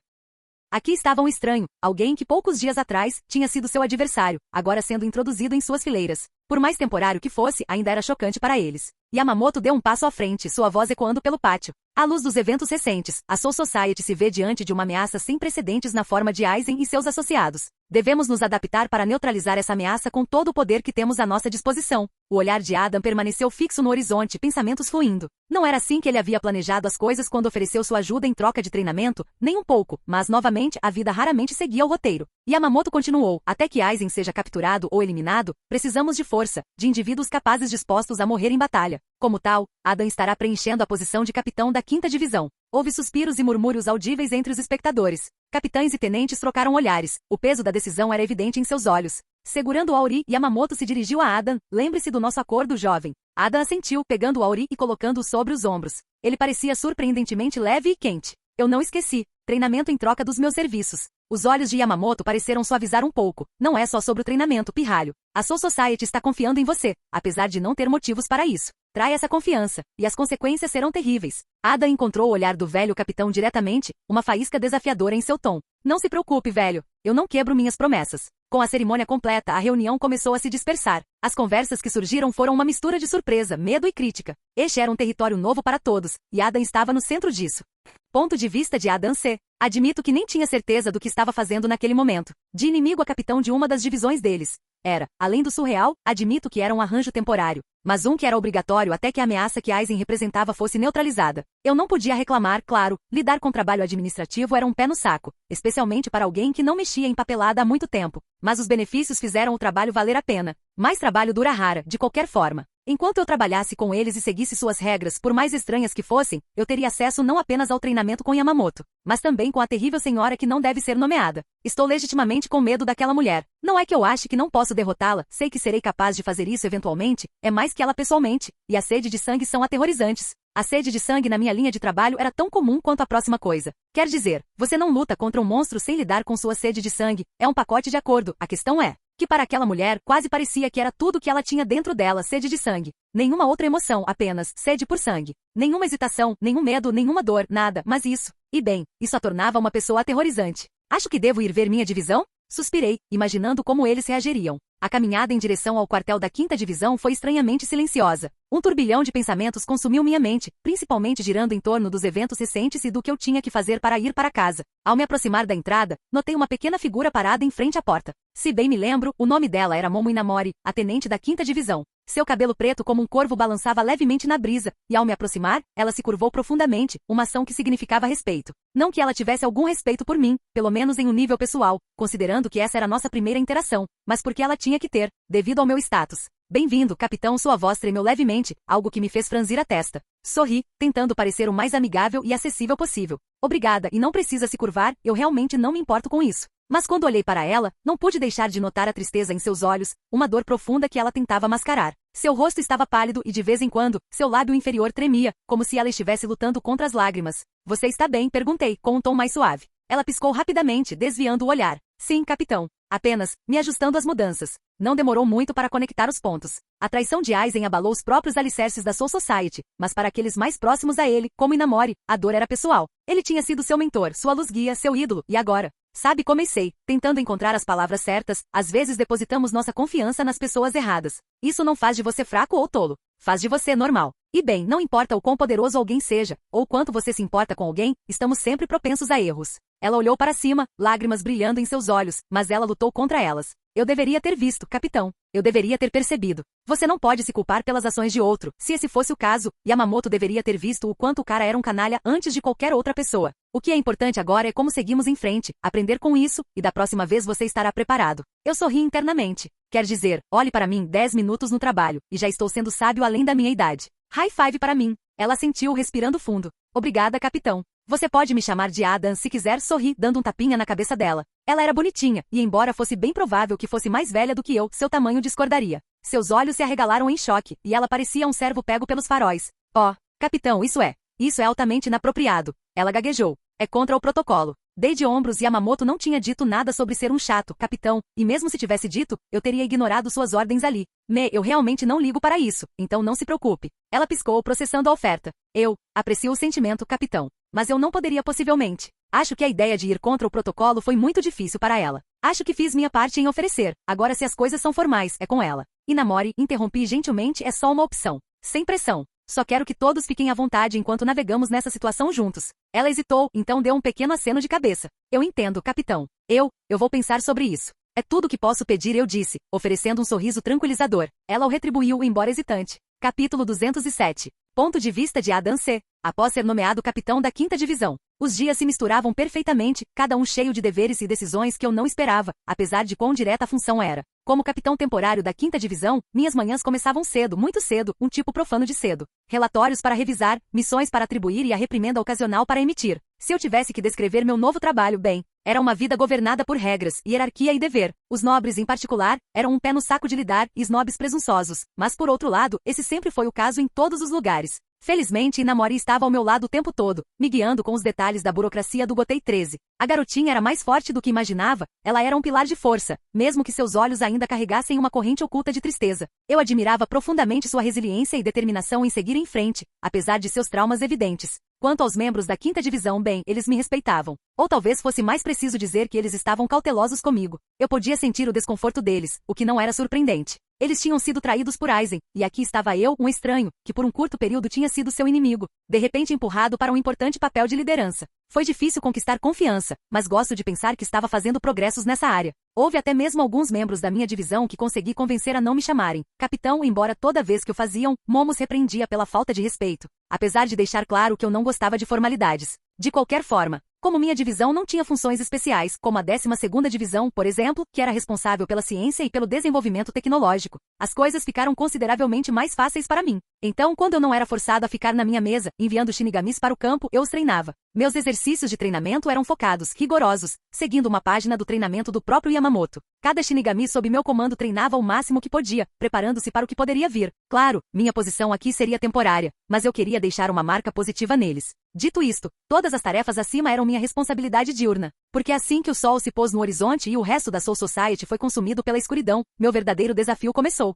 Aqui estava um estranho, alguém que poucos dias atrás tinha sido seu adversário, agora sendo introduzido em suas fileiras. Por mais temporário que fosse, ainda era chocante para eles. Yamamoto deu um passo à frente, sua voz ecoando pelo pátio. À luz dos eventos recentes, a Soul Society se vê diante de uma ameaça sem precedentes na forma de Aizen e seus associados. Devemos nos adaptar para neutralizar essa ameaça com todo o poder que temos à nossa disposição. O olhar de Adam permaneceu fixo no horizonte, pensamentos fluindo. Não era assim que ele havia planejado as coisas quando ofereceu sua ajuda em troca de treinamento, nem um pouco, mas novamente a vida raramente seguia o roteiro. Yamamoto continuou, até que Aizen seja capturado ou eliminado, precisamos de força, de indivíduos capazes dispostos a morrer em batalha. Como tal, Adam estará preenchendo a posição de capitão da 5ª divisão. Houve suspiros e murmúrios audíveis entre os espectadores. Capitães e tenentes trocaram olhares. O peso da decisão era evidente em seus olhos. Segurando o Auri, Yamamoto se dirigiu a Adam. Lembre-se do nosso acordo, jovem. Adam assentiu, pegando o Auri e colocando-o sobre os ombros. Ele parecia surpreendentemente leve e quente. Eu não esqueci. Treinamento em troca dos meus serviços. Os olhos de Yamamoto pareceram suavizar um pouco. Não é só sobre o treinamento, pirralho. A Soul Society está confiando em você, apesar de não ter motivos para isso. Trai essa confiança, e as consequências serão terríveis. Ada encontrou o olhar do velho capitão diretamente, uma faísca desafiadora em seu tom. Não se preocupe, velho. Eu não quebro minhas promessas. Com a cerimônia completa, a reunião começou a se dispersar. As conversas que surgiram foram uma mistura de surpresa, medo e crítica. Este era um território novo para todos, e Adam estava no centro disso. Ponto de vista de Adam C. Admito que nem tinha certeza do que estava fazendo naquele momento. De inimigo a capitão de uma das divisões deles. Era, além do surreal, admito que era um arranjo temporário. Mas um que era obrigatório até que a ameaça que Aizen representava fosse neutralizada. Eu não podia reclamar, claro, lidar com trabalho administrativo era um pé no saco, especialmente para alguém que não mexia em papelada há muito tempo. Mas os benefícios fizeram o trabalho valer a pena. Mais trabalho dura rara, de qualquer forma. Enquanto eu trabalhasse com eles e seguisse suas regras, por mais estranhas que fossem, eu teria acesso não apenas ao treinamento com Yamamoto, mas também com a terrível senhora que não deve ser nomeada. Estou legitimamente com medo daquela mulher. Não é que eu ache que não posso derrotá-la, sei que serei capaz de fazer isso eventualmente, é mais que ela pessoalmente, e a sede de sangue são aterrorizantes. A sede de sangue na minha linha de trabalho era tão comum quanto a próxima coisa. Quer dizer, você não luta contra um monstro sem lidar com sua sede de sangue, é um pacote de acordo, a questão é que para aquela mulher quase parecia que era tudo que ela tinha dentro dela, sede de sangue. Nenhuma outra emoção, apenas sede por sangue. Nenhuma hesitação, nenhum medo, nenhuma dor, nada, mas isso. E bem, isso a tornava uma pessoa aterrorizante. Acho que devo ir ver minha divisão? Suspirei, imaginando como eles reagiriam. A caminhada em direção ao quartel da 5ª divisão foi estranhamente silenciosa. Um turbilhão de pensamentos consumiu minha mente, principalmente girando em torno dos eventos recentes e do que eu tinha que fazer para ir para casa. Ao me aproximar da entrada, notei uma pequena figura parada em frente à porta. Se bem me lembro, o nome dela era Momo Inamori, a tenente da 5ª divisão. Seu cabelo preto como um corvo balançava levemente na brisa, e ao me aproximar, ela se curvou profundamente, uma ação que significava respeito. Não que ela tivesse algum respeito por mim, pelo menos em um nível pessoal, considerando que essa era a nossa primeira interação, mas porque ela tinha que ter, devido ao meu status. Bem-vindo, capitão. Sua voz tremeu levemente, algo que me fez franzir a testa. Sorri, tentando parecer o mais amigável e acessível possível. Obrigada, e não precisa se curvar, eu realmente não me importo com isso. Mas quando olhei para ela, não pude deixar de notar a tristeza em seus olhos, uma dor profunda que ela tentava mascarar. Seu rosto estava pálido e de vez em quando, seu lábio inferior tremia, como se ela estivesse lutando contra as lágrimas. Você está bem? Perguntei, com um tom mais suave. Ela piscou rapidamente, desviando o olhar. Sim, capitão. Apenas, me ajustando às mudanças. Não demorou muito para conectar os pontos. A traição de Aizen abalou os próprios alicerces da Soul Society, mas para aqueles mais próximos a ele, como Inamori, a dor era pessoal. Ele tinha sido seu mentor, sua luz-guia, seu ídolo, e agora? Sabe, comecei, tentando encontrar as palavras certas, às vezes depositamos nossa confiança nas pessoas erradas. Isso não faz de você fraco ou tolo. Faz de você normal. E bem, não importa o quão poderoso alguém seja, ou quanto você se importa com alguém, estamos sempre propensos a erros. Ela olhou para cima, lágrimas brilhando em seus olhos, mas ela lutou contra elas. Eu deveria ter visto, capitão. Eu deveria ter percebido. Você não pode se culpar pelas ações de outro. Se esse fosse o caso, Yamamoto deveria ter visto o quanto o cara era um canalha antes de qualquer outra pessoa. O que é importante agora é como seguimos em frente, aprender com isso, e da próxima vez você estará preparado. Eu sorri internamente. Quer dizer, olhe para mim 10 minutos no trabalho, e já estou sendo sábio além da minha idade. High five para mim. Ela sentiu respirando fundo. Obrigada, capitão. Você pode me chamar de Adam se quiser, sorri, dando um tapinha na cabeça dela. Ela era bonitinha, e embora fosse bem provável que fosse mais velha do que eu, seu tamanho discordaria. Seus olhos se arregalaram em choque, e ela parecia um cervo pego pelos faróis. Oh, capitão, isso é altamente inapropriado. Ela gaguejou. É contra o protocolo. Dei de ombros e Yamamoto não tinha dito nada sobre ser um chato, capitão, e mesmo se tivesse dito, eu teria ignorado suas ordens ali. Eu realmente não ligo para isso, então não se preocupe. Ela piscou, processando a oferta. Eu aprecio o sentimento, capitão. Mas eu não poderia possivelmente. Acho que a ideia de ir contra o protocolo foi muito difícil para ela. Acho que fiz minha parte em oferecer. Agora se as coisas são formais, é com ela. E namore, interrompi gentilmente, é só uma opção. Sem pressão. Só quero que todos fiquem à vontade enquanto navegamos nessa situação juntos. Ela hesitou, então deu um pequeno aceno de cabeça. Eu entendo, capitão. Eu vou pensar sobre isso. É tudo que posso pedir, eu disse, oferecendo um sorriso tranquilizador. Ela o retribuiu, embora hesitante. Capítulo 207. Ponto de vista de Adam C. Após ser nomeado capitão da 5ª Divisão. Os dias se misturavam perfeitamente, cada um cheio de deveres e decisões que eu não esperava, apesar de quão direta a função era. Como capitão temporário da 5ª Divisão, minhas manhãs começavam cedo, muito cedo, um tipo profano de cedo. Relatórios para revisar, missões para atribuir e a reprimenda ocasional para emitir. Se eu tivesse que descrever meu novo trabalho, bem, era uma vida governada por regras, hierarquia e dever. Os nobres, em particular, eram um pé no saco de lidar, e snobs presunçosos. Mas, por outro lado, esse sempre foi o caso em todos os lugares. Felizmente, Inamori estava ao meu lado o tempo todo, me guiando com os detalhes da burocracia do Gotei 13. A garotinha era mais forte do que imaginava, ela era um pilar de força, mesmo que seus olhos ainda carregassem uma corrente oculta de tristeza. Eu admirava profundamente sua resiliência e determinação em seguir em frente, apesar de seus traumas evidentes. Quanto aos membros da 5ª Divisão, bem, eles me respeitavam. Ou talvez fosse mais preciso dizer que eles estavam cautelosos comigo. Eu podia sentir o desconforto deles, o que não era surpreendente. Eles tinham sido traídos por Aizen, e aqui estava eu, um estranho, que por um curto período tinha sido seu inimigo, de repente empurrado para um importante papel de liderança. Foi difícil conquistar confiança, mas gosto de pensar que estava fazendo progressos nessa área. Houve até mesmo alguns membros da minha divisão que consegui convencer a não me chamarem capitão, embora toda vez que o faziam, Momos repreendia pela falta de respeito, apesar de deixar claro que eu não gostava de formalidades. De qualquer forma, como minha divisão não tinha funções especiais, como a 12ª Divisão, por exemplo, que era responsável pela ciência e pelo desenvolvimento tecnológico, as coisas ficaram consideravelmente mais fáceis para mim. Então, quando eu não era forçado a ficar na minha mesa, enviando shinigamis para o campo, eu os treinava. Meus exercícios de treinamento eram focados, rigorosos, seguindo uma página do treinamento do próprio Yamamoto. Cada shinigami sob meu comando treinava o máximo que podia, preparando-se para o que poderia vir. Claro, minha posição aqui seria temporária, mas eu queria deixar uma marca positiva neles. Dito isto, todas as tarefas acima eram minha responsabilidade diurna. Porque assim que o sol se pôs no horizonte e o resto da Soul Society foi consumido pela escuridão, meu verdadeiro desafio começou.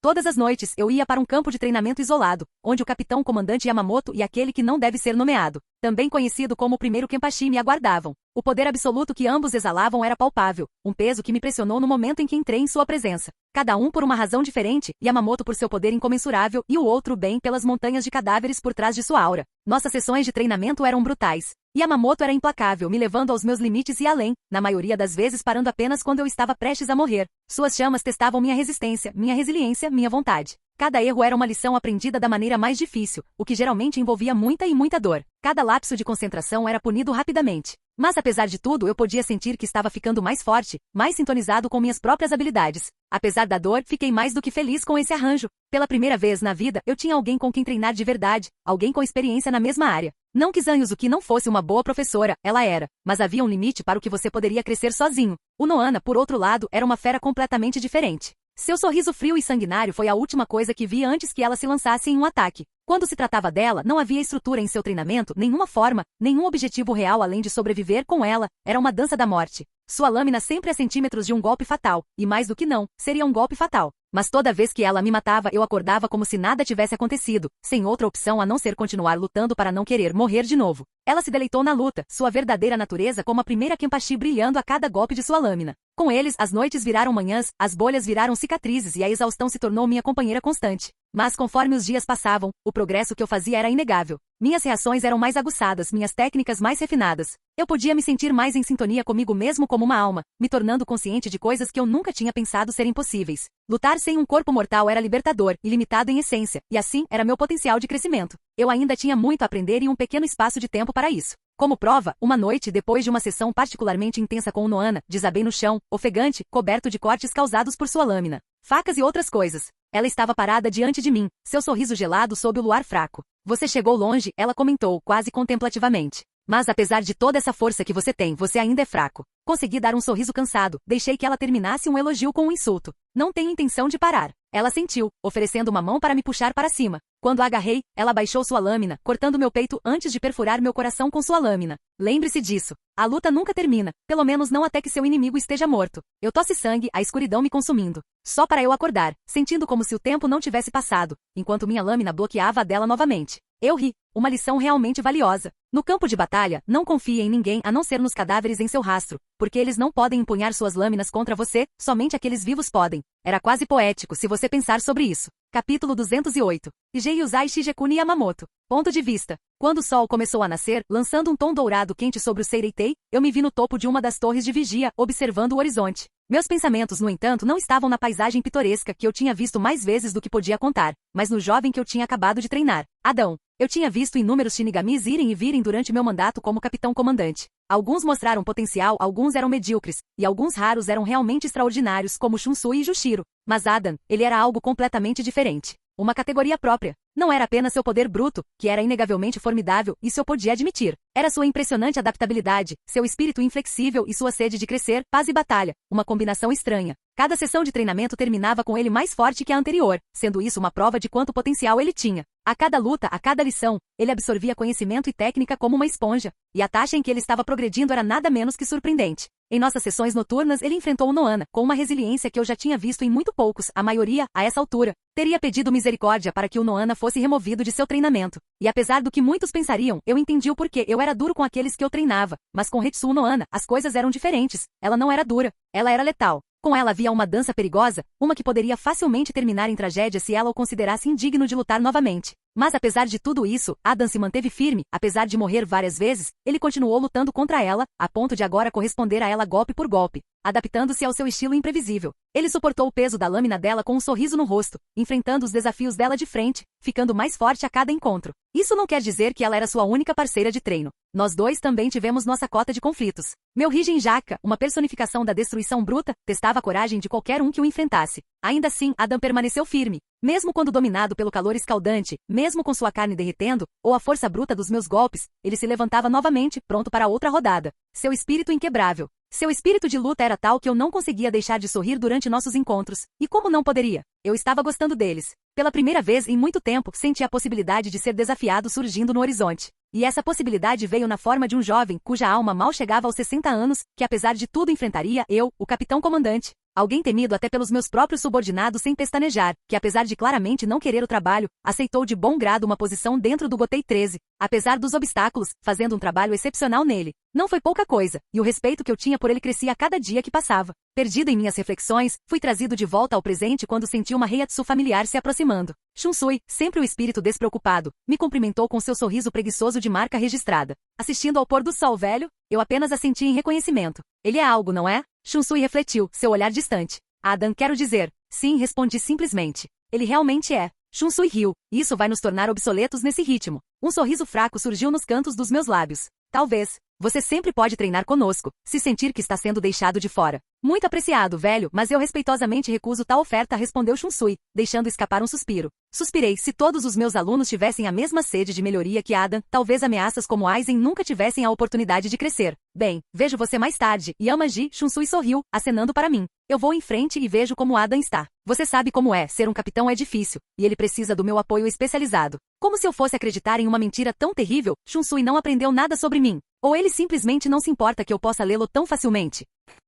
Todas as noites, eu ia para um campo de treinamento isolado, onde o capitão-comandante Yamamoto e aquele que não deve ser nomeado, também conhecido como o primeiro Kenpachi, me aguardavam. O poder absoluto que ambos exalavam era palpável, um peso que me pressionou no momento em que entrei em sua presença. Cada um por uma razão diferente, Yamamoto por seu poder incomensurável e o outro bem pelas montanhas de cadáveres por trás de sua aura. Nossas sessões de treinamento eram brutais. Yamamoto era implacável, me levando aos meus limites e além, na maioria das vezes parando apenas quando eu estava prestes a morrer. Suas chamas testavam minha resistência, minha resiliência, minha vontade. Cada erro era uma lição aprendida da maneira mais difícil, o que geralmente envolvia muita e muita dor. Cada lapso de concentração era punido rapidamente. Mas apesar de tudo, eu podia sentir que estava ficando mais forte, mais sintonizado com minhas próprias habilidades. Apesar da dor, fiquei mais do que feliz com esse arranjo. Pela primeira vez na vida, eu tinha alguém com quem treinar de verdade, alguém com experiência na mesma área. Não que Zanyuzuki não fosse uma boa professora, ela era, mas havia um limite para o que você poderia crescer sozinho. O Noana, por outro lado, era uma fera completamente diferente. Seu sorriso frio e sanguinário foi a última coisa que vi antes que ela se lançasse em um ataque. Quando se tratava dela, não havia estrutura em seu treinamento, nenhuma forma, nenhum objetivo real além de sobreviver com ela, era uma dança da morte. Sua lâmina sempre a centímetros de um golpe fatal, e mais do que não, seria um golpe fatal. Mas toda vez que ela me matava eu acordava como se nada tivesse acontecido, sem outra opção a não ser continuar lutando para não querer morrer de novo. Ela se deleitou na luta, sua verdadeira natureza como a primeira Kenpachi brilhando a cada golpe de sua lâmina. Com eles, as noites viraram manhãs, as bolhas viraram cicatrizes e a exaustão se tornou minha companheira constante. Mas conforme os dias passavam, o progresso que eu fazia era inegável. Minhas reações eram mais aguçadas, minhas técnicas mais refinadas. Eu podia me sentir mais em sintonia comigo mesmo como uma alma, me tornando consciente de coisas que eu nunca tinha pensado serem possíveis. Lutar sem um corpo mortal era libertador, ilimitado em essência, e assim era meu potencial de crescimento. Eu ainda tinha muito a aprender e um pequeno espaço de tempo para isso. Como prova, uma noite depois de uma sessão particularmente intensa com o Noana, desabei no chão, ofegante, coberto de cortes causados por sua lâmina, facas e outras coisas. Ela estava parada diante de mim, seu sorriso gelado sob o luar fraco. Você chegou longe, ela comentou, quase contemplativamente. Mas apesar de toda essa força que você tem, você ainda é fraco. Consegui dar um sorriso cansado, deixei que ela terminasse um elogio com um insulto. Não tenho intenção de parar. Ela sentiu, oferecendo uma mão para me puxar para cima. Quando a agarrei, ela baixou sua lâmina, cortando meu peito antes de perfurar meu coração com sua lâmina. Lembre-se disso. A luta nunca termina, pelo menos não até que seu inimigo esteja morto. Eu tosse sangue, a escuridão me consumindo. Só para eu acordar, sentindo como se o tempo não tivesse passado, enquanto minha lâmina bloqueava a dela novamente. Eu ri. Uma lição realmente valiosa. No campo de batalha, não confie em ninguém a não ser nos cadáveres em seu rastro, porque eles não podem empunhar suas lâminas contra você, somente aqueles vivos podem. Era quase poético se você pensar sobre isso. Capítulo 208. Ijei Yuzai Shigekuni Yamamoto. Ponto de vista. Quando o sol começou a nascer, lançando um tom dourado quente sobre o Seireitei, eu me vi no topo de uma das torres de vigia, observando o horizonte. Meus pensamentos, no entanto, não estavam na paisagem pitoresca que eu tinha visto mais vezes do que podia contar, mas no jovem que eu tinha acabado de treinar, Adão. Eu tinha visto inúmeros Shinigamis irem e virem durante meu mandato como capitão-comandante. Alguns mostraram potencial, alguns eram medíocres, e alguns raros eram realmente extraordinários, como Shunsui e Jushiro. Mas Adam, ele era algo completamente diferente. Uma categoria própria. Não era apenas seu poder bruto, que era inegavelmente formidável, isso eu podia admitir. Era sua impressionante adaptabilidade, seu espírito inflexível e sua sede de crescer, paz e batalha, uma combinação estranha. Cada sessão de treinamento terminava com ele mais forte que a anterior, sendo isso uma prova de quanto potencial ele tinha. A cada luta, a cada lição, ele absorvia conhecimento e técnica como uma esponja, e a taxa em que ele estava progredindo era nada menos que surpreendente. Em nossas sessões noturnas ele enfrentou o Noana, com uma resiliência que eu já tinha visto em muito poucos, a maioria, a essa altura. Teria pedido misericórdia para que o Noana fosse removido de seu treinamento. E apesar do que muitos pensariam, eu entendi o porquê eu era duro com aqueles que eu treinava. Mas com Hetsu Noana, as coisas eram diferentes. Ela não era dura, ela era letal. Com ela havia uma dança perigosa, uma que poderia facilmente terminar em tragédia se ela o considerasse indigno de lutar novamente. Mas apesar de tudo isso, Adam se manteve firme, apesar de morrer várias vezes, ele continuou lutando contra ela, a ponto de agora corresponder a ela golpe por golpe, adaptando-se ao seu estilo imprevisível. Ele suportou o peso da lâmina dela com um sorriso no rosto, enfrentando os desafios dela de frente, ficando mais forte a cada encontro. Isso não quer dizer que ela era sua única parceira de treino. Nós dois também tivemos nossa cota de conflitos. Meu Rigen Jaka, uma personificação da destruição bruta, testava a coragem de qualquer um que o enfrentasse. Ainda assim, Adam permaneceu firme. Mesmo quando dominado pelo calor escaldante, mesmo com sua carne derretendo, ou a força bruta dos meus golpes, ele se levantava novamente, pronto para outra rodada. Seu espírito inquebrável. Seu espírito de luta era tal que eu não conseguia deixar de sorrir durante nossos encontros. E como não poderia? Eu estava gostando deles. Pela primeira vez em muito tempo, senti a possibilidade de ser desafiado surgindo no horizonte. E essa possibilidade veio na forma de um jovem, cuja alma mal chegava aos 60 anos, que apesar de tudo enfrentaria eu, o capitão-comandante. Alguém temido até pelos meus próprios subordinados sem pestanejar, que apesar de claramente não querer o trabalho, aceitou de bom grado uma posição dentro do Gotei 13, apesar dos obstáculos, fazendo um trabalho excepcional nele. Não foi pouca coisa, e o respeito que eu tinha por ele crescia a cada dia que passava. Perdido em minhas reflexões, fui trazido de volta ao presente quando senti uma Heiatsu familiar se aproximando. Shunsui, sempre o espírito despreocupado, me cumprimentou com seu sorriso preguiçoso de marca registrada. Assistindo ao pôr do sol velho, eu apenas assenti em reconhecimento. Ele é algo, não é? Shunsui refletiu, seu olhar distante. Adam, quero dizer. Sim, respondi simplesmente. Ele realmente é. Shunsui riu. Isso vai nos tornar obsoletos nesse ritmo. Um sorriso fraco surgiu nos cantos dos meus lábios. Talvez. Você sempre pode treinar conosco, se sentir que está sendo deixado de fora. Muito apreciado, velho, mas eu respeitosamente recuso tal oferta, respondeu Shunsui, deixando escapar um suspiro. Suspirei, se todos os meus alunos tivessem a mesma sede de melhoria que Adam, talvez ameaças como Aizen nunca tivessem a oportunidade de crescer. Bem, vejo você mais tarde, Yamaji, Shunsui sorriu, acenando para mim. Eu vou em frente e vejo como Adam está. Você sabe como é, ser um capitão é difícil, e ele precisa do meu apoio especializado. Como se eu fosse acreditar em uma mentira tão terrível, Shunsui não aprendeu nada sobre mim. Ou ele simplesmente não se importa que eu possa lê-lo tão facilmente.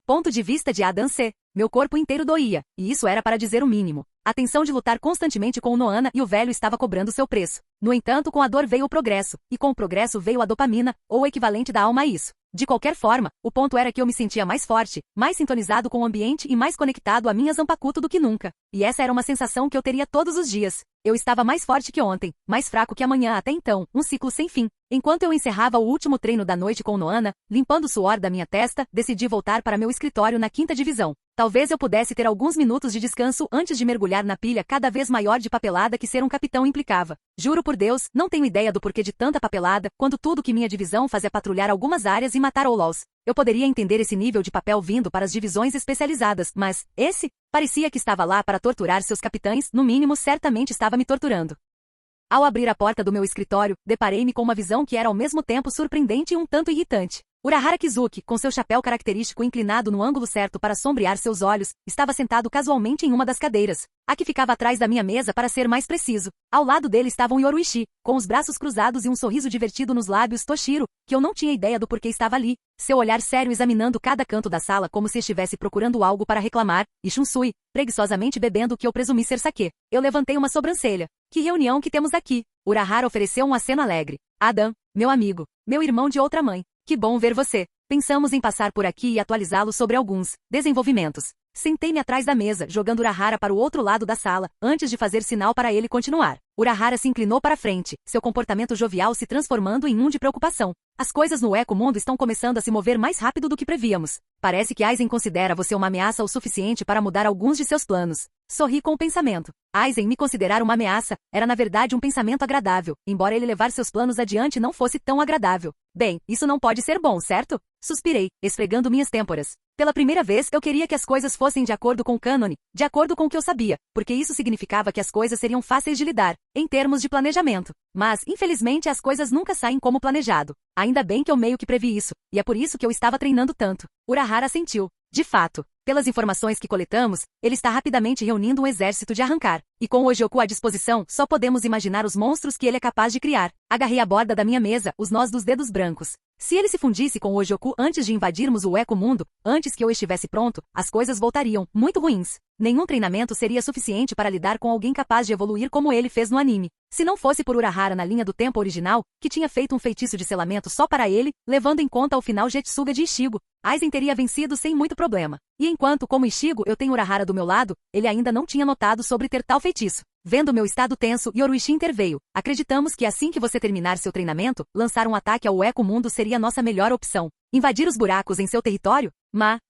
Ponto de vista de Adam C. Meu corpo inteiro doía, e isso era para dizer o mínimo. A tensão de lutar constantemente com o Noana e o velho estava cobrando seu preço. No entanto, com a dor veio o progresso, e com o progresso veio a dopamina, ou o equivalente da alma a isso. De qualquer forma, o ponto era que eu me sentia mais forte, mais sintonizado com o ambiente e mais conectado a minha Zanpakuto do que nunca. E essa era uma sensação que eu teria todos os dias. Eu estava mais forte que ontem, mais fraco que amanhã até então, um ciclo sem fim. Enquanto eu encerrava o último treino da noite com o Noana, limpando o suor da minha testa, decidi voltar para meu escritório na 5ª divisão. Talvez eu pudesse ter alguns minutos de descanso antes de mergulhar na pilha cada vez maior de papelada que ser um capitão implicava. Juro por Deus, não tenho ideia do porquê de tanta papelada, quando tudo que minha divisão faz é patrulhar algumas áreas e matar Outlaws. Eu poderia entender esse nível de papel vindo para as divisões especializadas, mas, esse? Parecia que estava lá para torturar seus capitães, no mínimo certamente estava me torturando. Ao abrir a porta do meu escritório, deparei-me com uma visão que era ao mesmo tempo surpreendente e um tanto irritante. Urahara Kizuki, com seu chapéu característico inclinado no ângulo certo para sombrear seus olhos, estava sentado casualmente em uma das cadeiras, a que ficava atrás da minha mesa para ser mais preciso. Ao lado dele estava um Yoruichi, com os braços cruzados e um sorriso divertido nos lábios Toshiro, que eu não tinha ideia do porquê estava ali, seu olhar sério examinando cada canto da sala como se estivesse procurando algo para reclamar, e Shunsui, preguiçosamente bebendo o que eu presumi ser saquê. Eu levantei uma sobrancelha. Que reunião que temos aqui? Urahara ofereceu um aceno alegre. Adam, meu amigo, meu irmão de outra mãe. Que bom ver você. Pensamos em passar por aqui e atualizá-lo sobre alguns desenvolvimentos. Sentei-me atrás da mesa, jogando Urahara para o outro lado da sala, antes de fazer sinal para ele continuar. Urahara se inclinou para frente, seu comportamento jovial se transformando em um de preocupação. As coisas no eco-mundo estão começando a se mover mais rápido do que prevíamos. Parece que Aizen considera você uma ameaça o suficiente para mudar alguns de seus planos. Sorri com o pensamento. Aizen me considerar uma ameaça era na verdade um pensamento agradável, embora ele levar seus planos adiante não fosse tão agradável. Bem, isso não pode ser bom, certo? Suspirei, esfregando minhas têmporas. Pela primeira vez eu queria que as coisas fossem de acordo com o cânone, de acordo com o que eu sabia, porque isso significava que as coisas seriam fáceis de lidar, em termos de planejamento. Mas, infelizmente, as coisas nunca saem como planejado. Ainda bem que eu meio que previ isso, e é por isso que eu estava treinando tanto. Urahara sentiu. De fato, pelas informações que coletamos, ele está rapidamente reunindo um exército de arrancar. E com o Ojoku à disposição, só podemos imaginar os monstros que ele é capaz de criar. Agarrei a borda da minha mesa, os nós dos dedos brancos. Se ele se fundisse com o Ojoku antes de invadirmos o eco-mundo, antes que eu estivesse pronto, as coisas voltariam muito ruins. Nenhum treinamento seria suficiente para lidar com alguém capaz de evoluir como ele fez no anime. Se não fosse por Urahara na linha do tempo original, que tinha feito um feitiço de selamento só para ele, levando em conta o final Jetsuga de Ishigo, Aizen teria vencido sem muito problema. E enquanto, como Ishigo, eu tenho Urahara do meu lado, ele ainda não tinha notado sobre ter tal feitiço. Vendo meu estado tenso, Yoruichi interveio. Acreditamos que assim que você terminar seu treinamento, lançar um ataque ao eco-mundo seria nossa melhor opção. Invadir os buracos em seu território?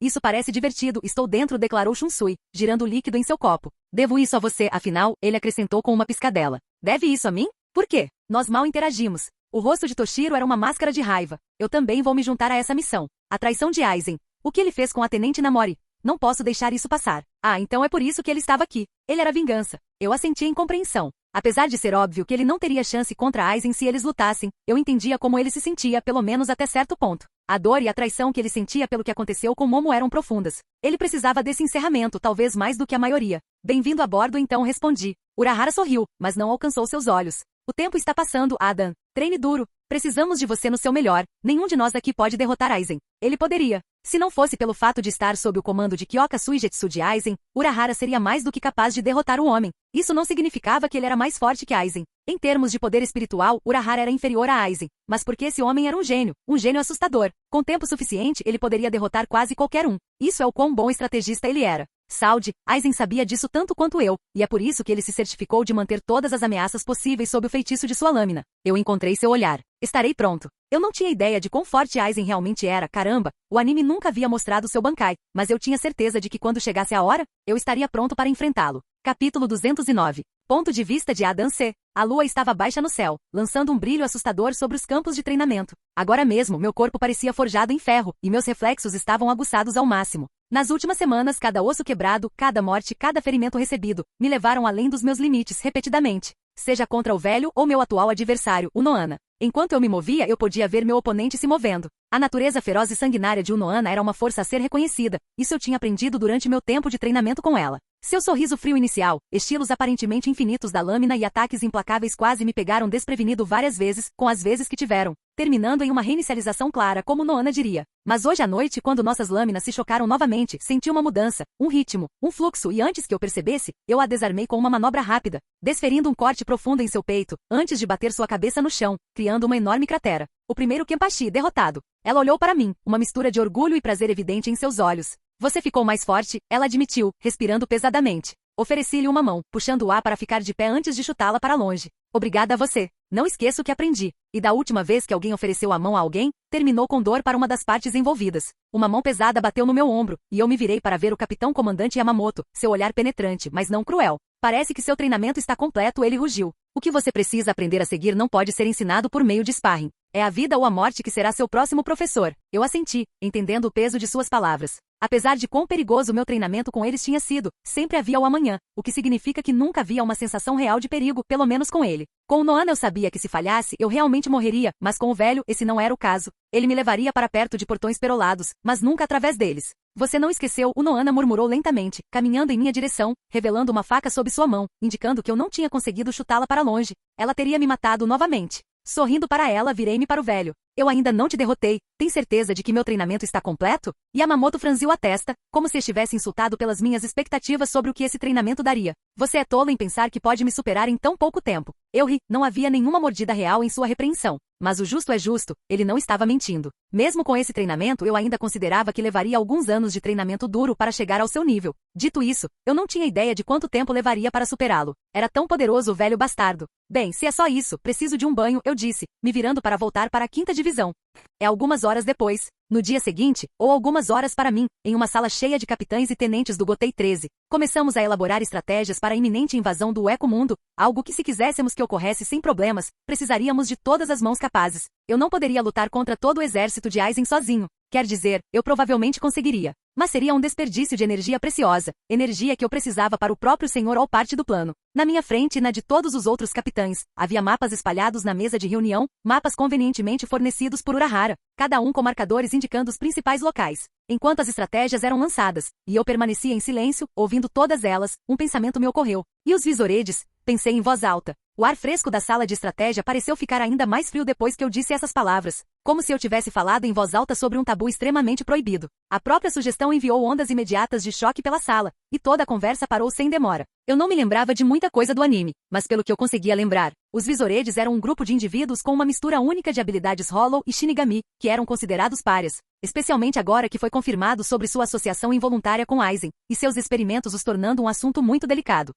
Isso parece divertido, estou dentro, declarou Shunsui, girando o líquido em seu copo. Devo isso a você, afinal, ele acrescentou com uma piscadela. Deve isso a mim? Por quê? Nós mal interagimos. O rosto de Toshiro era uma máscara de raiva. Eu também vou me juntar a essa missão. A traição de Aizen. O que ele fez com a Tenente Namori? Não posso deixar isso passar. Então é por isso que ele estava aqui. Ele era vingança. Eu assenti em compreensão. Apesar de ser óbvio que ele não teria chance contra Aizen se eles lutassem, eu entendia como ele se sentia, pelo menos até certo ponto. A dor e a traição que ele sentia pelo que aconteceu com Momo eram profundas. Ele precisava desse encerramento, talvez mais do que a maioria. Bem-vindo a bordo, então respondi. Urahara sorriu, mas não alcançou seus olhos. O tempo está passando, Adam. Treine duro. Precisamos de você no seu melhor. Nenhum de nós aqui pode derrotar Aizen. Ele poderia. Se não fosse pelo fato de estar sob o comando de Kyoka Suigetsu de Aizen, Urahara seria mais do que capaz de derrotar o homem. Isso não significava que ele era mais forte que Aizen. Em termos de poder espiritual, Urahara era inferior a Aizen, mas porque esse homem era um gênio assustador. Com tempo suficiente, ele poderia derrotar quase qualquer um. Isso é o quão bom estrategista ele era. Saúde, Aizen sabia disso tanto quanto eu, e é por isso que ele se certificou de manter todas as ameaças possíveis sob o feitiço de sua lâmina. Eu encontrei seu olhar. Estarei pronto. Eu não tinha ideia de quão forte Aizen realmente era, caramba, o anime nunca havia mostrado seu Bankai, mas eu tinha certeza de que quando chegasse a hora, eu estaria pronto para enfrentá-lo. Capítulo 209. Ponto de vista de Adam C. A lua estava baixa no céu, lançando um brilho assustador sobre os campos de treinamento. Agora mesmo, meu corpo parecia forjado em ferro, e meus reflexos estavam aguçados ao máximo. Nas últimas semanas, cada osso quebrado, cada morte, cada ferimento recebido, me levaram além dos meus limites repetidamente. Seja contra o velho ou meu atual adversário, o Noana. Enquanto eu me movia, eu podia ver meu oponente se movendo. A natureza feroz e sanguinária de Unoana era uma força a ser reconhecida. Isso eu tinha aprendido durante meu tempo de treinamento com ela. Seu sorriso frio inicial, estilos aparentemente infinitos da lâmina e ataques implacáveis quase me pegaram desprevenido várias vezes, com as vezes que tiveram, terminando em uma reinicialização clara, como Noana diria. Mas hoje à noite, quando nossas lâminas se chocaram novamente, senti uma mudança, um ritmo, um fluxo e antes que eu percebesse, eu a desarmei com uma manobra rápida, desferindo um corte profundo em seu peito, antes de bater sua cabeça no chão, criando uma enorme cratera. O primeiro Kenpachi derrotado. Ela olhou para mim, uma mistura de orgulho e prazer evidente em seus olhos. Você ficou mais forte, ela admitiu, respirando pesadamente. Ofereci-lhe uma mão, puxando o ar para ficar de pé antes de chutá-la para longe. Obrigada a você. Não esqueço o que aprendi. E da última vez que alguém ofereceu a mão a alguém, terminou com dor para uma das partes envolvidas. Uma mão pesada bateu no meu ombro, e eu me virei para ver o capitão comandante Yamamoto, seu olhar penetrante, mas não cruel. Parece que seu treinamento está completo, ele rugiu. O que você precisa aprender a seguir não pode ser ensinado por meio de sparring. É a vida ou a morte que será seu próximo professor. Eu assenti, entendendo o peso de suas palavras. Apesar de quão perigoso meu treinamento com eles tinha sido, sempre havia o amanhã, o que significa que nunca havia uma sensação real de perigo, pelo menos com ele. Com o Noana eu sabia que se falhasse, eu realmente morreria, mas com o velho, esse não era o caso. Ele me levaria para perto de portões perolados, mas nunca através deles. Você não esqueceu, o Noana murmurou lentamente, caminhando em minha direção, revelando uma faca sob sua mão, indicando que eu não tinha conseguido chutá-la para longe. Ela teria me matado novamente. Sorrindo para ela, virei-me para o velho. Eu ainda não te derrotei. Tem certeza de que meu treinamento está completo? Yamamoto franziu a testa, como se estivesse insultado pelas minhas expectativas sobre o que esse treinamento daria. Você é tolo em pensar que pode me superar em tão pouco tempo. Eu ri, não havia nenhuma mordida real em sua repreensão. Mas o justo é justo, ele não estava mentindo. Mesmo com esse treinamento, eu ainda considerava que levaria alguns anos de treinamento duro para chegar ao seu nível. Dito isso, eu não tinha ideia de quanto tempo levaria para superá-lo. Era tão poderoso o velho bastardo. Bem, se é só isso, preciso de um banho, eu disse, me virando para voltar para a 5ª divisão. É algumas horas depois, no dia seguinte, ou algumas horas para mim, em uma sala cheia de capitães e tenentes do Gotei 13, começamos a elaborar estratégias para a iminente invasão do Eco-Mundo, algo que se quiséssemos que ocorresse sem problemas, precisaríamos de todas as mãos capazes. Eu não poderia lutar contra todo o exército de Aizen sozinho. Quer dizer, eu provavelmente conseguiria. Mas seria um desperdício de energia preciosa, energia que eu precisava para o próprio senhor ou parte do plano. Na minha frente e na de todos os outros capitães, havia mapas espalhados na mesa de reunião, mapas convenientemente fornecidos por Urahara, cada um com marcadores indicando os principais locais. Enquanto as estratégias eram lançadas, e eu permanecia em silêncio, ouvindo todas elas, um pensamento me ocorreu. E os visoredes? Pensei em voz alta. O ar fresco da sala de estratégia pareceu ficar ainda mais frio depois que eu disse essas palavras, como se eu tivesse falado em voz alta sobre um tabu extremamente proibido. A própria sugestão enviou ondas imediatas de choque pela sala, e toda a conversa parou sem demora. Eu não me lembrava de muita coisa do anime, mas pelo que eu conseguia lembrar, os visoredes eram um grupo de indivíduos com uma mistura única de habilidades Hollow e Shinigami, que eram considerados párias, especialmente agora que foi confirmado sobre sua associação involuntária com Aizen, e seus experimentos os tornando um assunto muito delicado.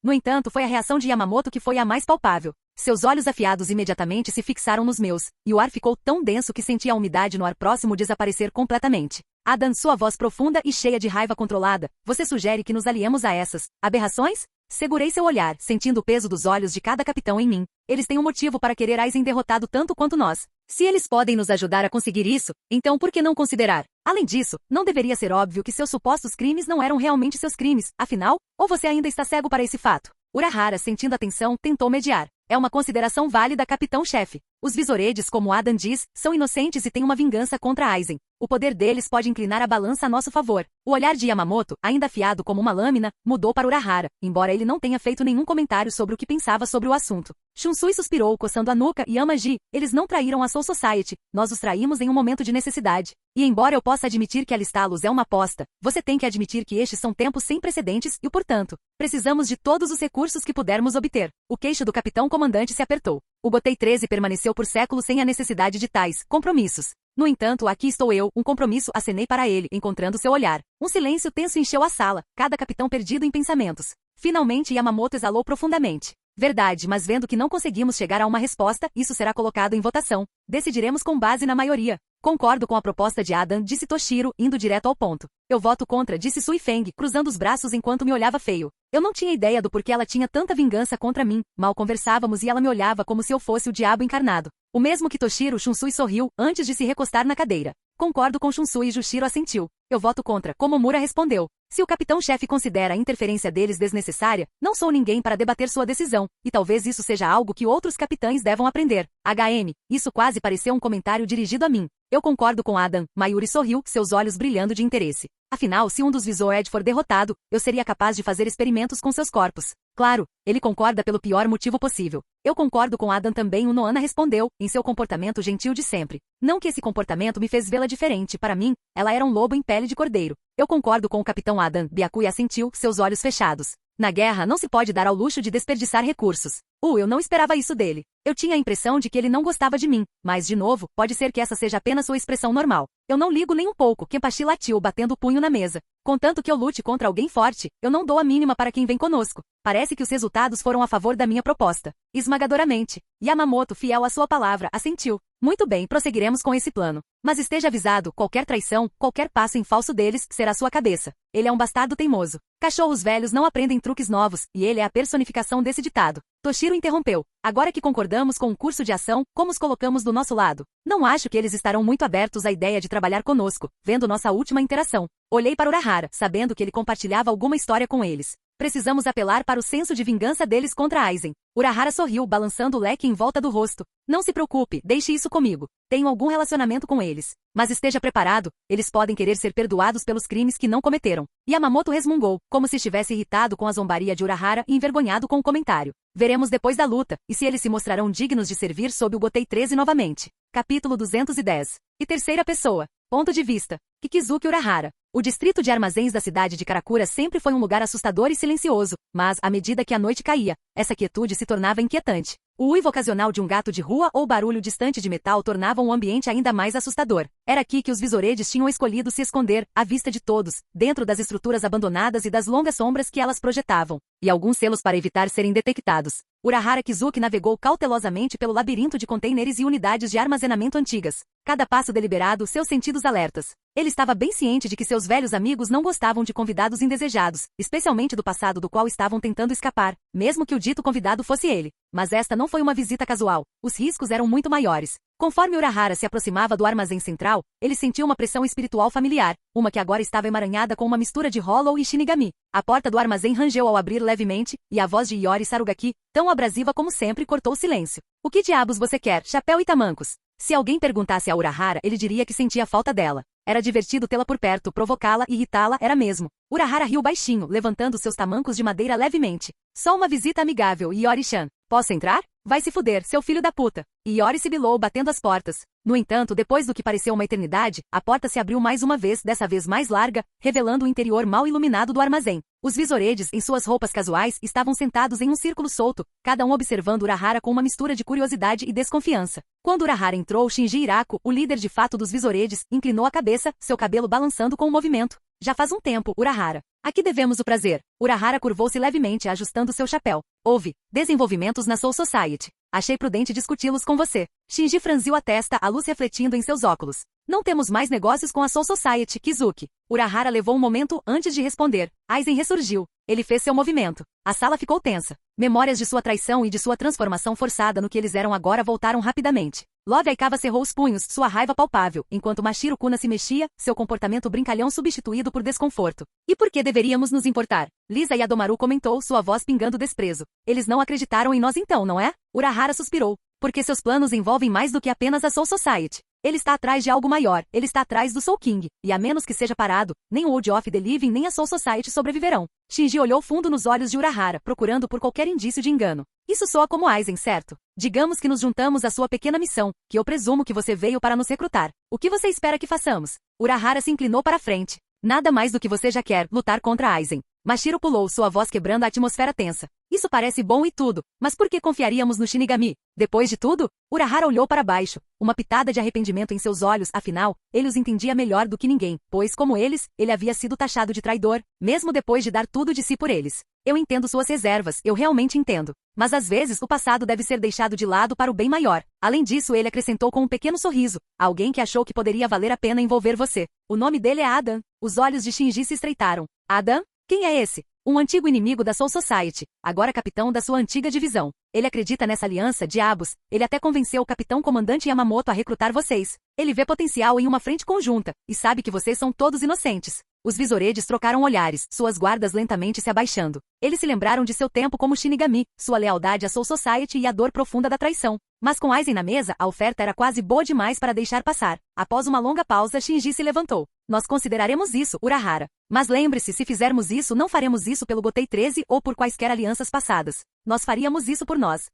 No entanto, foi a reação de Yamamoto que foi a mais palpável. Seus olhos afiados imediatamente se fixaram nos meus, e o ar ficou tão denso que senti a umidade no ar próximo desaparecer completamente. Adam, sua voz profunda e cheia de raiva controlada, você sugere que nos aliemos a essas aberrações? Segurei seu olhar, sentindo o peso dos olhos de cada capitão em mim. Eles têm um motivo para querer Aizen derrotado tanto quanto nós. Se eles podem nos ajudar a conseguir isso, então por que não considerar? Além disso, não deveria ser óbvio que seus supostos crimes não eram realmente seus crimes, afinal, ou você ainda está cego para esse fato? Urahara, sentindo a tensão, tentou mediar. É uma consideração válida, capitão-chefe. Os visoredes, como Adam diz, são inocentes e têm uma vingança contra Aizen. O poder deles pode inclinar a balança a nosso favor. O olhar de Yamamoto, ainda afiado como uma lâmina, mudou para Urahara, embora ele não tenha feito nenhum comentário sobre o que pensava sobre o assunto. Shunsui suspirou, coçando a nuca, e Yamaji, eles não traíram a Soul Society, nós os traímos em um momento de necessidade. E embora eu possa admitir que alistá-los é uma aposta, você tem que admitir que estes são tempos sem precedentes e, portanto, precisamos de todos os recursos que pudermos obter. O queixo do capitão comandante se apertou. O Gotei 13 permaneceu por séculos sem a necessidade de tais compromissos. No entanto, aqui estou eu, um compromisso, acenei para ele, encontrando seu olhar. Um silêncio tenso encheu a sala, cada capitão perdido em pensamentos. Finalmente Yamamoto exalou profundamente. Verdade, mas vendo que não conseguimos chegar a uma resposta, isso será colocado em votação. Decidiremos com base na maioria. Concordo com a proposta de Adam, disse Toshiro, indo direto ao ponto. Eu voto contra, disse Sui Feng, cruzando os braços enquanto me olhava feio. Eu não tinha ideia do porquê ela tinha tanta vingança contra mim. Mal conversávamos e ela me olhava como se eu fosse o diabo encarnado. O mesmo que Toshiro, Shunsui sorriu, antes de se recostar na cadeira. Concordo com Shunsui e Jushiro assentiu. Eu voto contra, Komomura respondeu. Se o capitão-chefe considera a interferência deles desnecessária, não sou ninguém para debater sua decisão, e talvez isso seja algo que outros capitães devam aprender. HM, isso quase pareceu um comentário dirigido a mim. Eu concordo com Adam, Mayuri sorriu, seus olhos brilhando de interesse. Afinal, se um dos Visored for derrotado, eu seria capaz de fazer experimentos com seus corpos. Claro, ele concorda pelo pior motivo possível. Eu concordo com Adam também, o Noana respondeu, em seu comportamento gentil de sempre. Não que esse comportamento me fez vê-la diferente, para mim, ela era um lobo em pele de cordeiro. Eu concordo com o capitão Adam, Byakuya assentiu, seus olhos fechados. Na guerra não se pode dar ao luxo de desperdiçar recursos. Eu não esperava isso dele. Eu tinha a impressão de que ele não gostava de mim, mas, de novo, pode ser que essa seja apenas sua expressão normal. Eu não ligo nem um pouco, Kenpachi latiu batendo o punho na mesa. Contanto que eu lute contra alguém forte, eu não dou a mínima para quem vem conosco. Parece que os resultados foram a favor da minha proposta. Esmagadoramente. Yamamoto, fiel à sua palavra, assentiu. Muito bem, prosseguiremos com esse plano. Mas esteja avisado, qualquer traição, qualquer passo em falso deles, será sua cabeça. Ele é um bastardo teimoso. Cachorros velhos não aprendem truques novos, e ele é a personificação desse ditado. Toshiro Mashiro interrompeu. Agora que concordamos com um curso de ação, como os colocamos do nosso lado? Não acho que eles estarão muito abertos à ideia de trabalhar conosco, vendo nossa última interação. Olhei para Urahara, sabendo que ele compartilhava alguma história com eles. Precisamos apelar para o senso de vingança deles contra Aizen. Urahara sorriu, balançando o leque em volta do rosto. Não se preocupe, deixe isso comigo. Tenho algum relacionamento com eles. Mas esteja preparado, eles podem querer ser perdoados pelos crimes que não cometeram. Yamamoto resmungou, como se estivesse irritado com a zombaria de Urahara e envergonhado com o comentário. Veremos depois da luta, e se eles se mostrarão dignos de servir sob o Gotei 13 novamente. Capítulo 210. E terceira pessoa. Ponto de vista. Kikizuki Urahara. O distrito de armazéns da cidade de Karakura sempre foi um lugar assustador e silencioso, mas, à medida que a noite caía, essa quietude se tornava inquietante. O uivo ocasional de um gato de rua ou barulho distante de metal tornavam o ambiente ainda mais assustador. Era aqui que os visoredes tinham escolhido se esconder, à vista de todos, dentro das estruturas abandonadas e das longas sombras que elas projetavam, e alguns selos para evitar serem detectados. Urahara Kizuki navegou cautelosamente pelo labirinto de contêineres e unidades de armazenamento antigas. Cada passo deliberado, seus sentidos alertas. Ele estava bem ciente de que seus velhos amigos não gostavam de convidados indesejados, especialmente do passado do qual estavam tentando escapar, mesmo que o dito convidado fosse ele. Mas esta não foi uma visita casual. Os riscos eram muito maiores. Conforme Urahara se aproximava do armazém central, ele sentiu uma pressão espiritual familiar, uma que agora estava emaranhada com uma mistura de Hollow e Shinigami. A porta do armazém rangeu ao abrir levemente, e a voz de Iori Sarugaki, tão abrasiva como sempre, cortou o silêncio. O que diabos você quer, chapéu e tamancos? Se alguém perguntasse a Urahara, ele diria que sentia falta dela. Era divertido tê-la por perto, provocá-la e irritá-la era mesmo. Urahara riu baixinho, levantando seus tamancos de madeira levemente. Só uma visita amigável, Iori-chan. Posso entrar? Vai se fuder, seu filho da puta. Iori sibilou batendo as portas. No entanto, depois do que pareceu uma eternidade, a porta se abriu mais uma vez, dessa vez mais larga, revelando o interior mal iluminado do armazém. Os visoredes, em suas roupas casuais, estavam sentados em um círculo solto, cada um observando Urahara com uma mistura de curiosidade e desconfiança. Quando Urahara entrou, Shinji Hirako, o líder de fato dos visoredes, inclinou a cabeça, seu cabelo balançando com o movimento. Já faz um tempo, Urahara. A que devemos o prazer? Urahara curvou-se levemente, ajustando seu chapéu. Houve desenvolvimentos na Soul Society. Achei prudente discuti-los com você. Shinji franziu a testa, a luz refletindo em seus óculos. Não temos mais negócios com a Soul Society, Kizuki. Urahara levou um momento antes de responder. Aizen ressurgiu. Ele fez seu movimento. A sala ficou tensa. Memórias de sua traição e de sua transformação forçada no que eles eram agora voltaram rapidamente. Love Aikawa cerrou os punhos, sua raiva palpável, enquanto Mashiro Kuna se mexia, seu comportamento brincalhão substituído por desconforto. E por que deveríamos nos importar? Lisa Yadomaru comentou, sua voz pingando desprezo. Eles não acreditaram em nós então, não é? Urahara suspirou. Porque seus planos envolvem mais do que apenas a Soul Society. Ele está atrás de algo maior, ele está atrás do Soul King, e a menos que seja parado, nem o World of the Living nem a Soul Society sobreviverão. Shinji olhou fundo nos olhos de Urahara, procurando por qualquer indício de engano. Isso soa como Aizen, certo? Digamos que nos juntamos à sua pequena missão, que eu presumo que você veio para nos recrutar. O que você espera que façamos? Urahara se inclinou para a frente. Nada mais do que você já quer, lutar contra Aizen. Mashiro pulou, sua voz quebrando a atmosfera tensa. Isso parece bom e tudo, mas por que confiaríamos no Shinigami? Depois de tudo? Urahara olhou para baixo, uma pitada de arrependimento em seus olhos, afinal, ele os entendia melhor do que ninguém, pois, como eles, ele havia sido taxado de traidor, mesmo depois de dar tudo de si por eles. Eu entendo suas reservas, eu realmente entendo. Mas às vezes o passado deve ser deixado de lado para o bem maior. Além disso, ele acrescentou com um pequeno sorriso, alguém que achou que poderia valer a pena envolver você. O nome dele é Adam. Os olhos de Shinji se estreitaram. Adam? Quem é esse? Um antigo inimigo da Soul Society, agora capitão da sua antiga divisão. Ele acredita nessa aliança, diabos. Ele até convenceu o capitão comandante Yamamoto a recrutar vocês. Ele vê potencial em uma frente conjunta, e sabe que vocês são todos inocentes. Os visoredes trocaram olhares, suas guardas lentamente se abaixando. Eles se lembraram de seu tempo como Shinigami, sua lealdade à Soul Society e a dor profunda da traição. Mas com Aizen na mesa, a oferta era quase boa demais para deixar passar. Após uma longa pausa, Shinji se levantou. Nós consideraremos isso, Urahara. Mas lembre-se, se fizermos isso, não faremos isso pelo Gotei 13 ou por quaisquer alianças passadas. Nós faríamos isso por nós.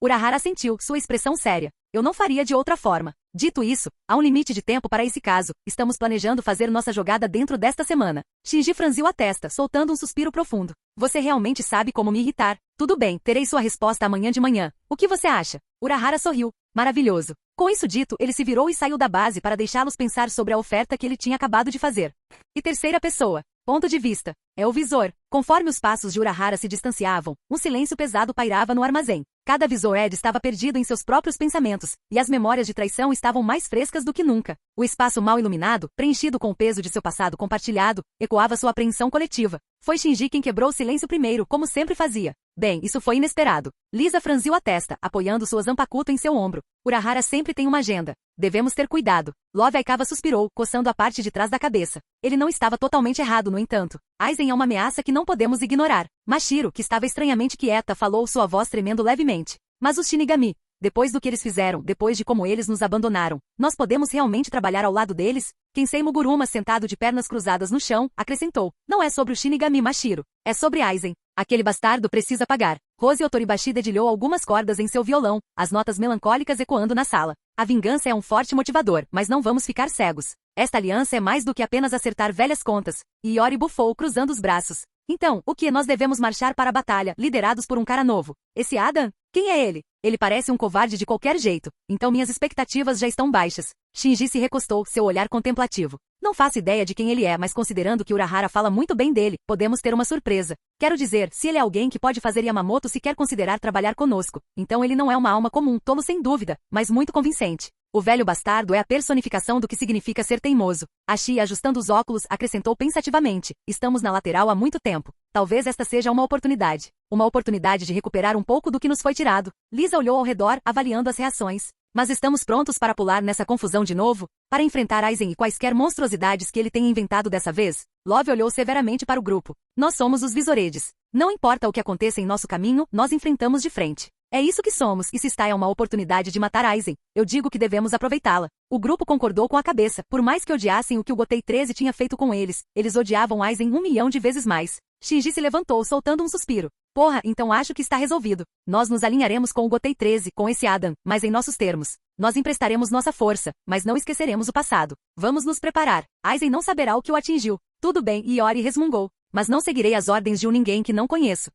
Urahara assentiu, sua expressão séria. Eu não faria de outra forma. Dito isso, há um limite de tempo para esse caso. Estamos planejando fazer nossa jogada dentro desta semana. Shinji franziu a testa, soltando um suspiro profundo. Você realmente sabe como me irritar. Tudo bem, terei sua resposta amanhã de manhã. O que você acha? Urahara sorriu. Maravilhoso. Com isso dito, ele se virou e saiu da base para deixá-los pensar sobre a oferta que ele tinha acabado de fazer. E terceira pessoa. Ponto de vista. É o visor. Conforme os passos de Urahara se distanciavam, um silêncio pesado pairava no armazém. Cada visored estava perdido em seus próprios pensamentos, e as memórias de traição estavam mais frescas do que nunca. O espaço mal iluminado, preenchido com o peso de seu passado compartilhado, ecoava sua apreensão coletiva. Foi Shinji quem quebrou o silêncio primeiro, como sempre fazia. Bem, isso foi inesperado. Lisa franziu a testa, apoiando sua Zanpakuto em seu ombro. Urahara sempre tem uma agenda. Devemos ter cuidado. Love Aikawa suspirou, coçando a parte de trás da cabeça. Ele não estava totalmente errado, no entanto. Aizen é uma ameaça que não podemos ignorar. Mashiro, que estava estranhamente quieta, falou, sua voz tremendo levemente. Mas os Shinigami, depois do que eles fizeram, depois de como eles nos abandonaram, nós podemos realmente trabalhar ao lado deles? Kensei Muguruma, sentado de pernas cruzadas no chão, acrescentou. Não é sobre o Shinigami Mashiro. É sobre Aizen. Aquele bastardo precisa pagar. Rose Otoribashi dedilhou algumas cordas em seu violão, as notas melancólicas ecoando na sala. A vingança é um forte motivador, mas não vamos ficar cegos. Esta aliança é mais do que apenas acertar velhas contas. E Iori bufou, cruzando os braços. Então, o que nós devemos marchar para a batalha, liderados por um cara novo? Esse Adam? Quem é ele? Ele parece um covarde de qualquer jeito, então minhas expectativas já estão baixas. Shinji se recostou, seu olhar contemplativo. Não faço ideia de quem ele é, mas considerando que Urahara fala muito bem dele, podemos ter uma surpresa. Quero dizer, se ele é alguém que pode fazer Yamamoto sequer considerar trabalhar conosco, então ele não é uma alma comum, tolo sem dúvida, mas muito convincente. O velho bastardo é a personificação do que significa ser teimoso. Ashi, ajustando os óculos, acrescentou pensativamente. Estamos na lateral há muito tempo. Talvez esta seja uma oportunidade. Uma oportunidade de recuperar um pouco do que nos foi tirado. Lisa olhou ao redor, avaliando as reações. Mas estamos prontos para pular nessa confusão de novo? Para enfrentar Aizen e quaisquer monstruosidades que ele tenha inventado dessa vez? Love olhou severamente para o grupo. Nós somos os Visoredes. Não importa o que aconteça em nosso caminho, nós enfrentamos de frente. É isso que somos, e se está é uma oportunidade de matar Aizen, eu digo que devemos aproveitá-la. O grupo concordou com a cabeça, por mais que odiassem o que o Gotei 13 tinha feito com eles, eles odiavam Aizen 1 milhão de vezes mais. Shinji se levantou, soltando um suspiro. Porra, então acho que está resolvido. Nós nos alinharemos com o Gotei 13, com esse Adam, mas em nossos termos. Nós emprestaremos nossa força, mas não esqueceremos o passado. Vamos nos preparar. Aizen não saberá o que o atingiu. Tudo bem, Iori resmungou. Mas não seguirei as ordens de um ninguém que não conheço.